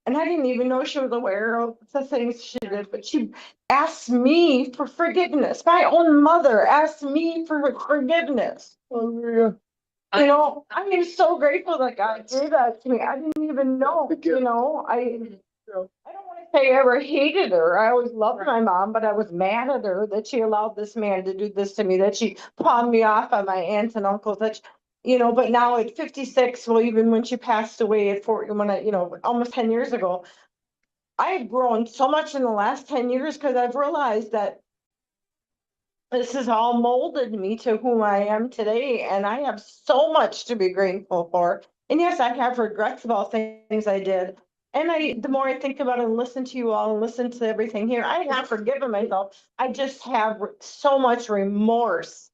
S6: And I didn't even know she was aware of the things she did, but she asked me for forgiveness. My own mother asked me for forgiveness. I am so grateful that God gave that to me. I didn't even know, I don't want to say I ever hated her. I always loved my mom, but I was mad at her that she allowed this man to do this to me, that she pawned me off on my aunts and uncles, but now at 56, well, even when she passed away at 40, almost 10 years ago, I have grown so much in the last 10 years because I've realized that this has all molded me to who I am today. And I have so much to be grateful for. And yes, I have regrets about things I did. And the more I think about it and listen to you all and listen to everything here, I have forgiven myself. I just have so much remorse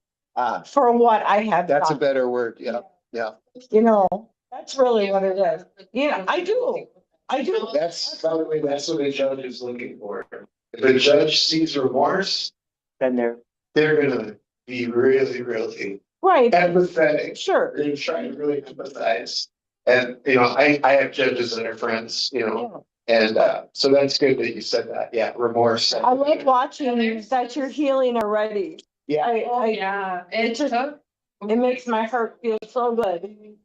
S6: for what I have
S2: That's a
S6: done.
S2: better word, yeah.
S6: That's really what it is. I do.
S2: That's, by the way, that's what a judge is looking for. If a judge sees remorse,
S7: Been there.
S2: they're gonna be really, really
S6: Right,
S2: empathetic.
S6: sure.
S2: They're trying to really empathize. And, I have judges that are friends, and, so that's good that you said that. Yeah, remorse.
S6: I like watching that you're healing already.
S2: Yeah.
S3: Yeah, it
S6: just-
S3: took.
S6: It makes my heart feel so good.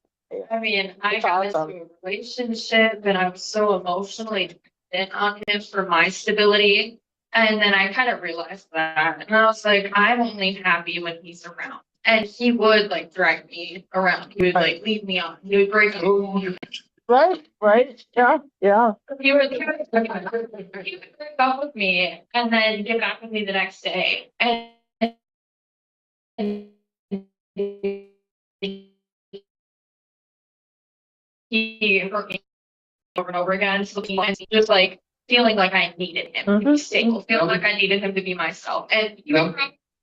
S3: I mean, I
S6: It's
S3: got
S6: awesome.
S3: into a relationship and I was so emotionally dependent on him for my stability. And then I kind of realized that, and I was like, I'm only happy when he's around. And he would like drag me around. He would like leave me on. He would break up.
S6: Right, yeah.
S3: He would break up with me and then get back with me the next day and he hurt me over and over again, so just like feeling like I needed him to be stable, feeling like I needed him to be myself, and you
S2: No.
S3: were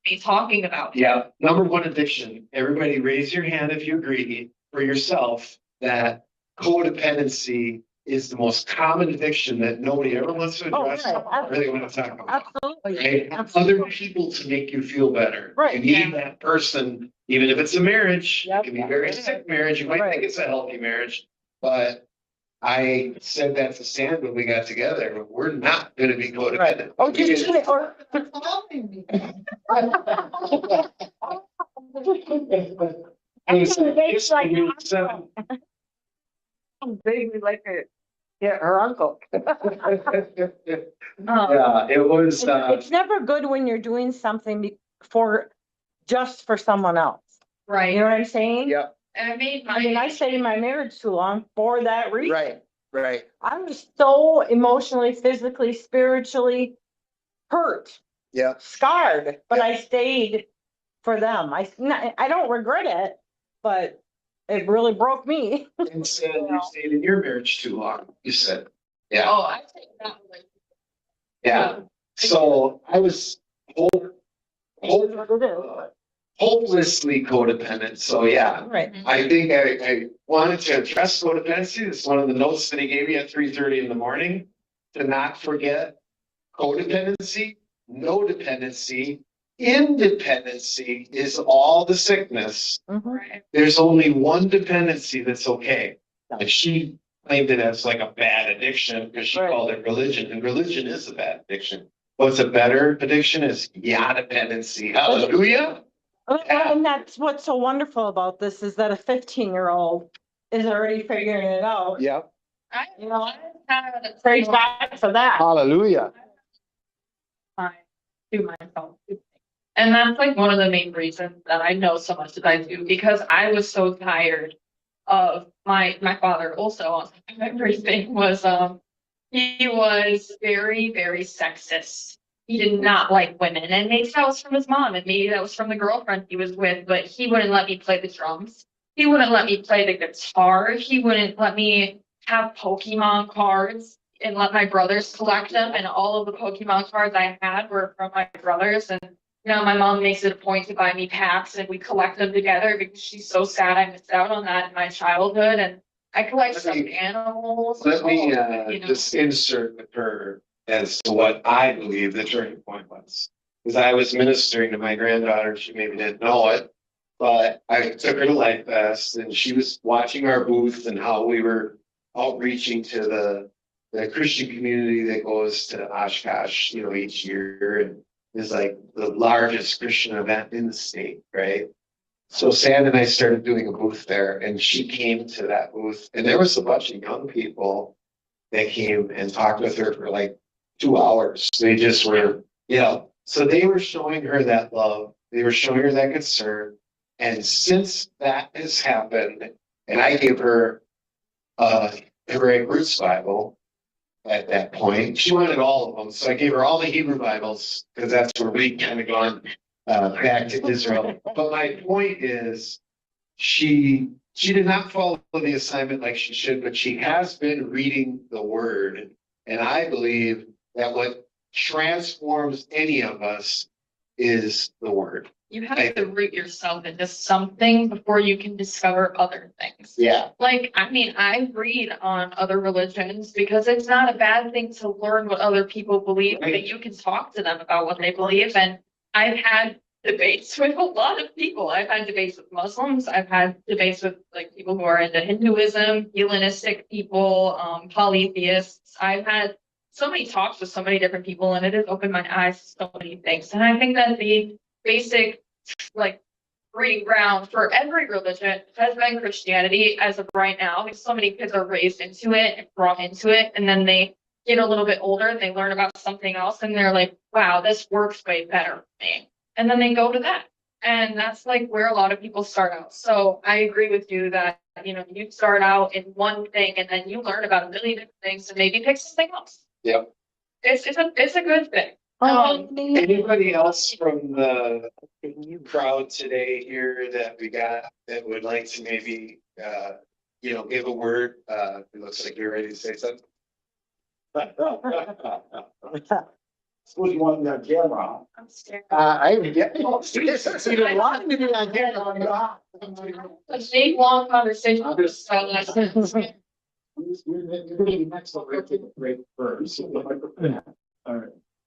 S3: me talking about it.
S2: Yeah, number one addiction, everybody raise your hand if you agree for yourself that codependency is the most common addiction that nobody ever wants to
S6: Oh,
S2: address,
S6: right.
S2: or they want to talk about.
S6: Absolutely.
S2: Right? Other people to make you feel better.
S6: Right.
S2: You need that person, even if it's a marriage, it
S6: Yep.
S2: can be a very sick marriage, you might
S6: Right.
S2: think it's a healthy marriage. But I said that to Stan when we got together, we're not gonna be codependent.
S6: Oh, just, or.
S2: It's like-
S7: Baby like her uncle.
S2: Yeah, it was,
S6: It's never good when you're doing something just for someone else. You know
S3: Right,
S6: what I'm saying?
S2: yeah,
S3: and I made
S6: I mean, I
S3: my,
S6: stayed in my marriage too long for that reason.
S2: right.
S6: I was so emotionally, physically, spiritually hurt,
S2: Yeah.
S6: scarred, but I stayed for them. I don't regret it, but it really broke me.
S2: And said you stayed in your marriage too long, you said. Yeah,
S3: oh, I take that one.
S2: yeah. So I was hopelessly codependent. So yeah,
S6: Right.
S2: I think I wanted to address codependency. It's one of the notes that he gave me at 3:30 in the morning, to not forget codependency, no dependency, independency is all the sickness.
S6: Mhm.
S3: Right.
S2: There's only one dependency that's okay. And she claimed it as like a bad addiction because she
S6: Right.
S2: called it religion, and religion is a bad addiction. What's a better addiction is dependency. Hallelujah.
S6: And that's what's so wonderful about this is that a 15-year-old is already figuring it out.
S2: Yeah.
S6: You know,
S3: I had
S6: praise God for that.
S2: Hallelujah.
S3: time to myself. And that's like one of the main reasons that I know so much that I do, because I was so tired of my father also on everything was, he was very, very sexist. He did not like women, and maybe that was from his mom, and maybe that was from the girlfriend he was with, but he wouldn't let me play the drums. He wouldn't let me play the guitar. He wouldn't let me have Pokemon cards and let my brothers collect them. And all of the Pokemon cards I had were from my brothers. And my mom makes it a point to buy me packs and we collect them together because she's so sad I missed out on that in my childhood. And I collect
S2: Let me-
S3: stuffed animals.
S2: Let me
S3: you know.
S2: just insert with her as to what I believe the turning point was. Because I was ministering to my granddaughter, she maybe didn't know it, but I took her to Life Fest and she was watching our booth and how we were outreaching to the Christian community that goes to Oshkosh, each year, and is like the largest Christian event in the state, right? So Sam and I started doing a booth there, and she came to that booth, and there was a bunch of young people that came and talked with her for like 2 hours. They just were, so they were showing her that love, they were showing her that concern. And since that has happened, and I gave her Hebraic Roots Bible at that point, she wanted all of them. So I gave her all the Hebrew Bibles because that's where we kind of gone back to Israel. But my point is, she did not follow the assignment like she should, but she has been reading the Word. And I believe that what transforms any of us is the Word.
S3: You have to root yourself into something before you can discover other things.
S2: Yeah.
S3: Like, I read on other religions because it's not a bad thing to learn what other people believe,
S2: Right.
S3: but you can talk to them about what they believe. And I've had debates with a lot of people. I've had debates with Muslims. I've had debates with like people who are into Hinduism, Hellenistic people, polytheists. I've had so many talks with so many different people, and it has opened my eyes to so many things. And I think that the basic like breeding ground for every religion has been Christianity as of right now, because so many kids are raised into it and brought into it, and then they get a little bit older and they learn about something else and they're like, wow, this works way better for me. And then they go to that. And that's like where a lot of people start out. So I agree with you that you know, you start out in one thing and then you learn about a million different things and maybe pick something else.
S2: Yep.
S3: It's a good thing.
S2: Anybody else from the crowd today here that we got that would like to maybe, give a word? It looks like you're ready to say something.
S5: Suppose you want me on camera,
S3: I'm scared.
S2: You don't want me to be on camera.
S3: A big, long conversation.
S2: I'm just-
S3: So let's-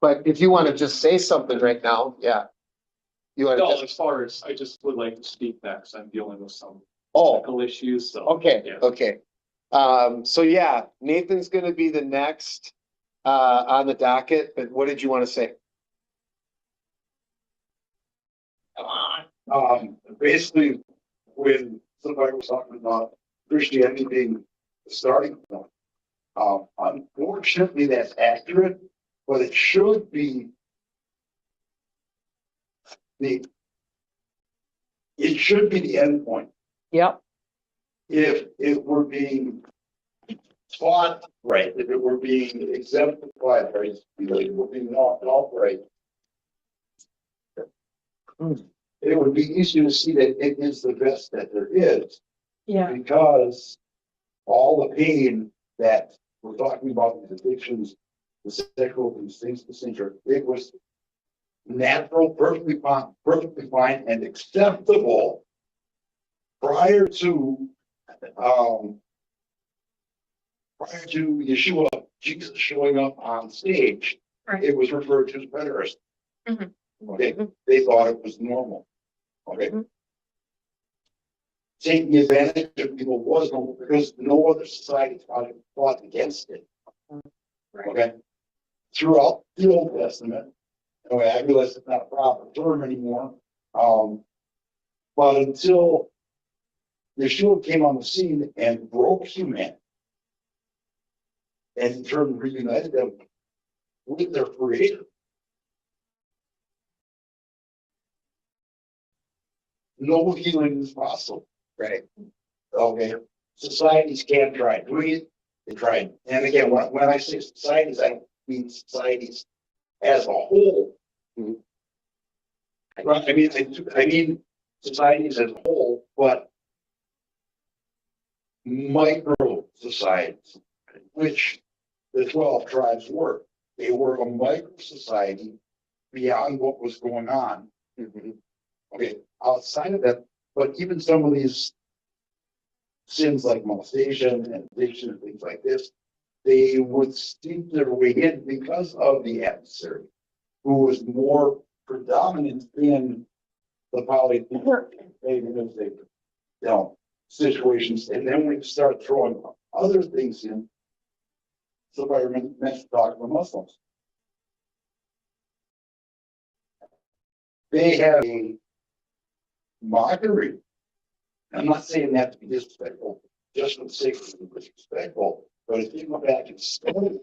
S2: But if you want to just say something right now, yeah. You want
S8: No,
S2: to,
S8: as far as, I just would like to speak next. I'm dealing with some
S2: oh,
S8: technical issues, so.
S2: okay,
S8: Yeah.
S2: okay. So yeah, Nathan's gonna be the next, on the docket, but what did you want to say?
S9: Basically, when somebody was talking about Christianity being the starting point. Unfortunately, that's accurate, but it should be it should be the end point.
S6: Yep.
S9: If it were being taught right, if it were being exemplified right, if it were being taught right. It would be easy to see that it is the best that there is.
S6: Yeah.
S9: Because all the pain that we're talking about, the addictions, the sexual things, the censure, it was natural, perfectly fine and acceptable prior to Yeshua, Jesus showing up on stage.
S3: Right.
S9: It was referred to as preterist.
S3: Mhm.
S9: Okay, they thought it was normal. Okay.
S3: Mhm.
S9: Taking advantage of people was normal because no other society fought against it.
S3: Right.
S9: Okay. Throughout the Old Testament, okay, I realize it's not a proper term anymore. But until Yeshua came on the scene and broke humanity, and in turn reunited them with their creator. No healing is possible.
S2: Right.
S9: Okay, societies can't try doing it, they tried. And again, when I say societies, I don't mean societies as a whole.
S2: Mhm.
S9: Right, I mean societies as a whole, but micro societies, which the 12 tribes were. They were a micro society beyond what was going on. Okay, outside of that, but even some of these sins like molestation and addiction and things like this, they would steep their way in because of the adversary, who was more predominant in the situations. And then we start throwing other things in. Somebody mentioned talking about Muslims. They have a mockery. I'm not saying that to be disrespectful, just for the sake of being disrespectful, but if you go back and study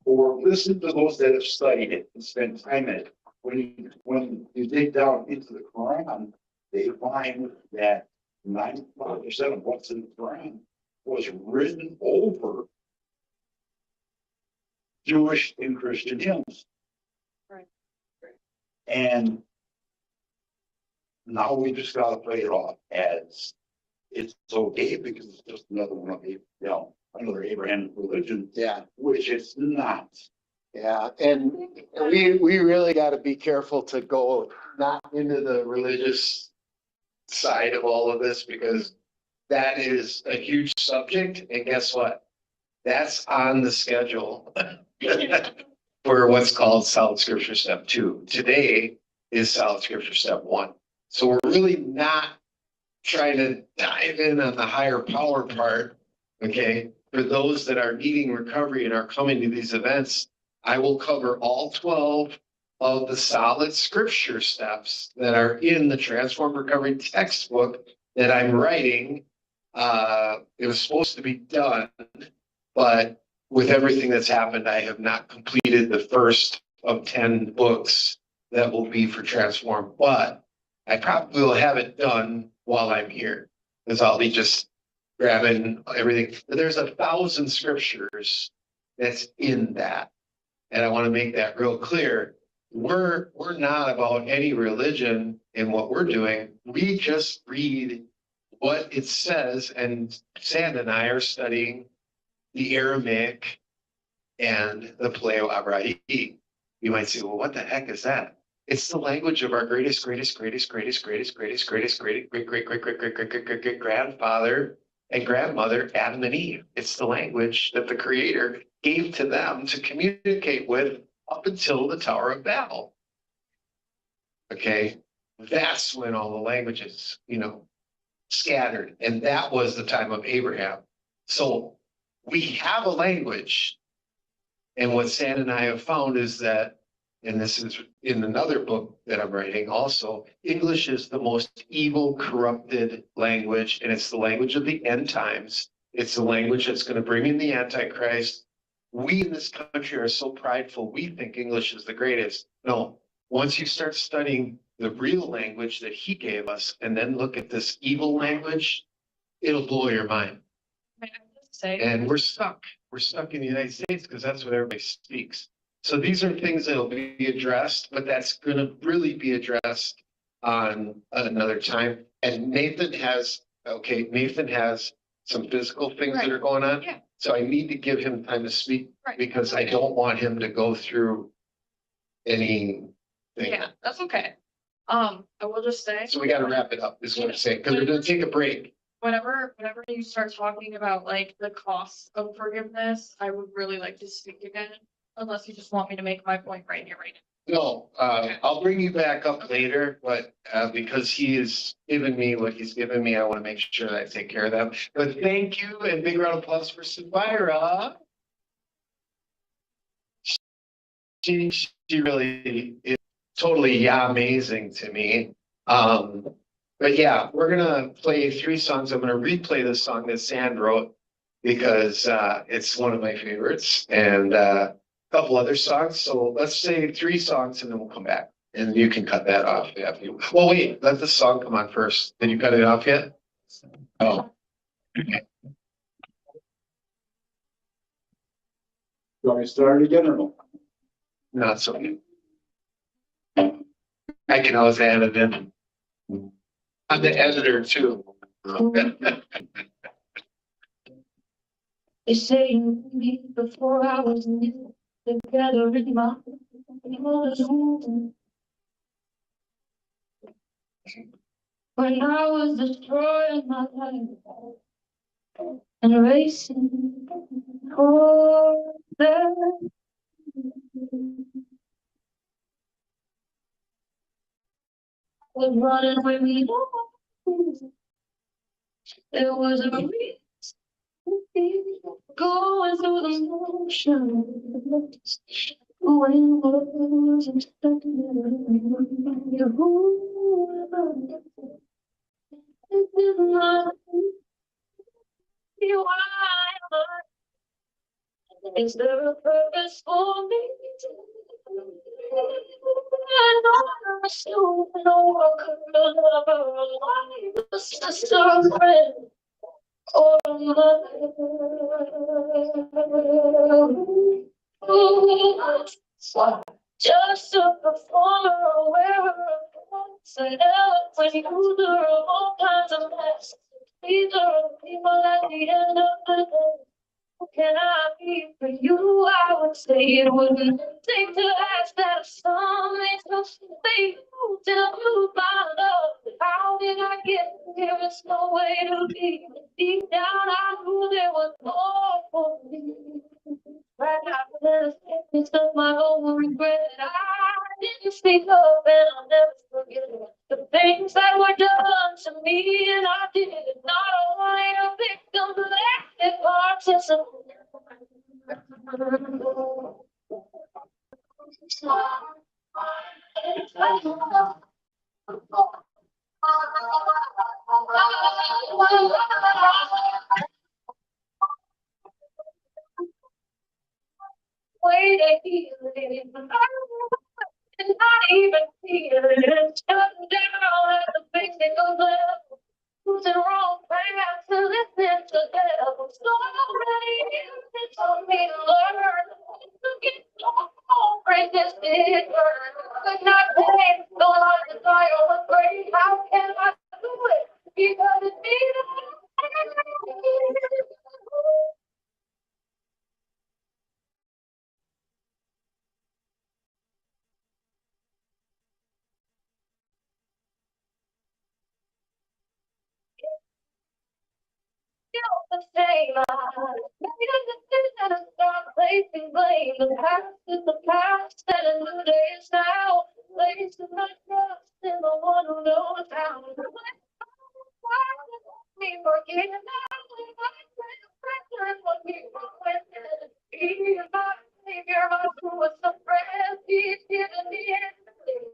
S9: or listen to those that have studied it and spent time in it, when you dig down into the Quran, they find that 95% of what's in the Quran was written over Jewish and Christian hymns.
S3: Right.
S9: And now we just gotta play it off as it's okay because it's just another one of another Abrahamic religion,
S2: Yeah,
S9: which it's not.
S2: yeah, and we really got to be careful to go not into the religious side of all of this because that is a huge subject, and guess what? That's on the schedule for what's called Solid Scripture Step 2. Today is Solid Scripture Step 1. So we're really not trying to dive in on the higher power part, okay? For those that are needing recovery and are coming to these events, I will cover all 12 of the solid scripture steps that are in the Transform Recovery textbook that I'm writing. It was supposed to be done, but with everything that's happened, I have not completed the first of 10 books that will be for Transform, but I probably will have it done while I'm here. Cause I'll be just grabbing everything. There's 1,000 scriptures that's in that. And I want to make that real clear. We're not about any religion in what we're doing. We just read what it says, and Sand and I are studying the Aramaic and the Paleo-Hebraic. You might say, well, what the heck is that? It's the language of our greatest great grandfather and grandmother, Adam and Eve. It's the language that the Creator gave to them to communicate with up until the Tower of Babel. Okay, that's when all the languages, scattered, and that was the time of Abraham. So we have a language, and what Sand and I have found is that, and this is in another book that I'm writing also, English is the most evil, corrupted language, and it's the language of the end times. It's the language that's going to bring in the Antichrist. We in this country are so prideful, we think English is the greatest. No, once you start studying the real language that he gave us, and then look at this evil language, it'll blow your mind.
S3: May I just say?
S2: And we're stuck. We're stuck in the United States because that's what everybody speaks. So these are things that'll be addressed, but that's going to really be addressed on another time. And Nathan has some physical things that are going on.
S3: Yeah.
S2: So I need to give him time to speak because I don't want him to go through anything.
S3: Yeah, that's okay. I will just say.
S2: So we got to wrap it up, is what I'm saying, because we're going to take a break.
S3: Whenever you start talking about like the costs of forgiveness, I would really like to speak again, unless you just want me to make my point right here, right now.
S2: No, I'll bring you back up later, but because he has given me what he's given me, I want to make sure that I take care of them. But thank you, and big round of applause for Sapphira. She really is totally amazing to me. But yeah, we're gonna play 3 songs. I'm gonna replay the song that Sand wrote because it's one of my favorites, and a couple other songs. So let's say 3 songs and then we'll come back. And you can cut that off if you. Well, wait, let the song come on first. Did you cut it off yet? Oh. Okay.
S8: You want me to start again or no?
S2: Not so good. I can always add it in. I'm the editor too.
S3: They say you knew me before I was new, together in my home. When I was destroying my life and racing for that. Was running with me. There was a reason going through the motion. When wasn't is there a purpose for me? I know I'm still no lover, a sister, a friend, or a mother. Just a performer, a wearer of hats, an eloquent user of all kinds of mess. These are the people at the end of the day. Who can I be for you? I would say it wouldn't take to ask that if some makes no space to move my love. How did I get here? There's no way to be. Deep down, I knew there was more for me. Right after this, it's of my own regret. I didn't speak up, and I'll never forget the things that were done to me, and I did not only a victim, but active participant. Way they feel it, and not even feel it. Shutting down at the basic level, losing wrong pain. have to listen to them. So many they told me to learn. To get so great this big word. Could not say, the Lord desire was great. How can I do it? Because it's me. The same. Maybe the decision to stop placing blame. The past is the past and a new day is now. Placing my trust in the one who knows how. Me forgetting now. What we went. He is my savior, my truest friend. He's given me everything.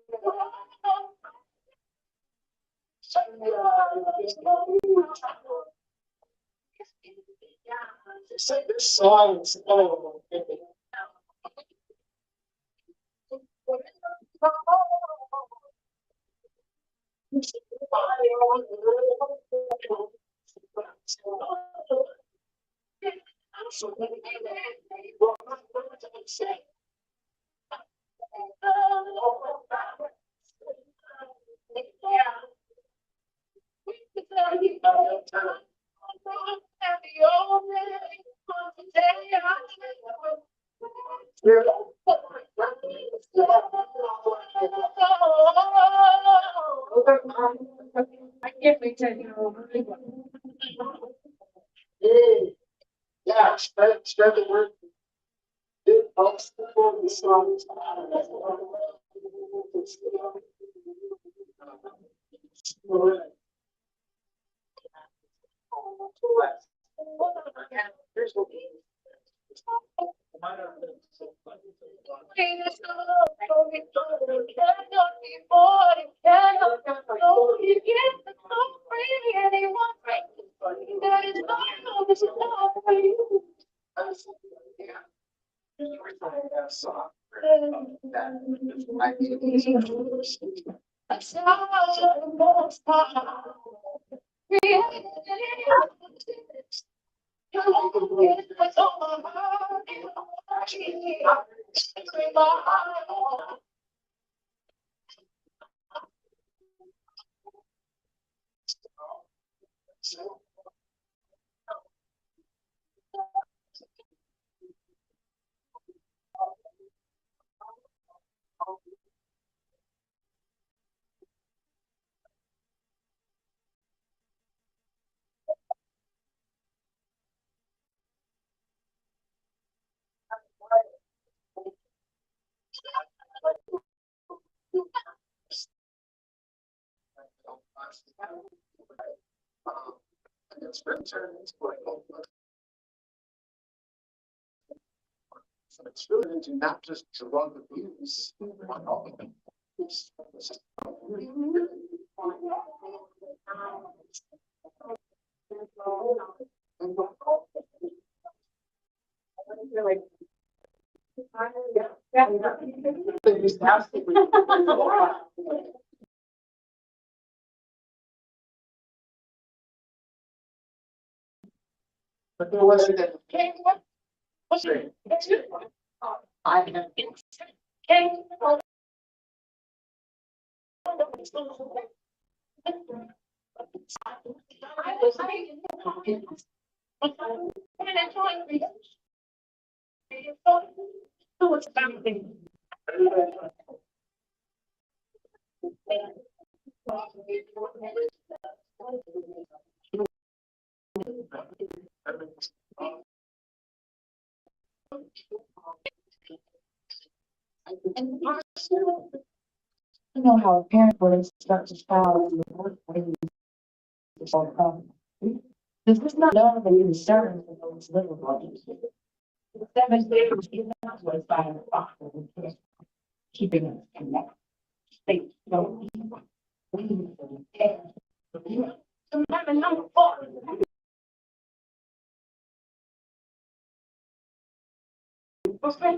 S1: This song is, oh.
S3: I can't be taking over.
S1: Yeah, spread the word. It helps people with songs. It's really into not just drug abuse. But there wasn't that. I have. You know how a parent would start to child in the workplace. This is not love and concern for those little ones. The 7 days is not what's by the box and keeping us connected. They don't. We care. Number 4. Okay.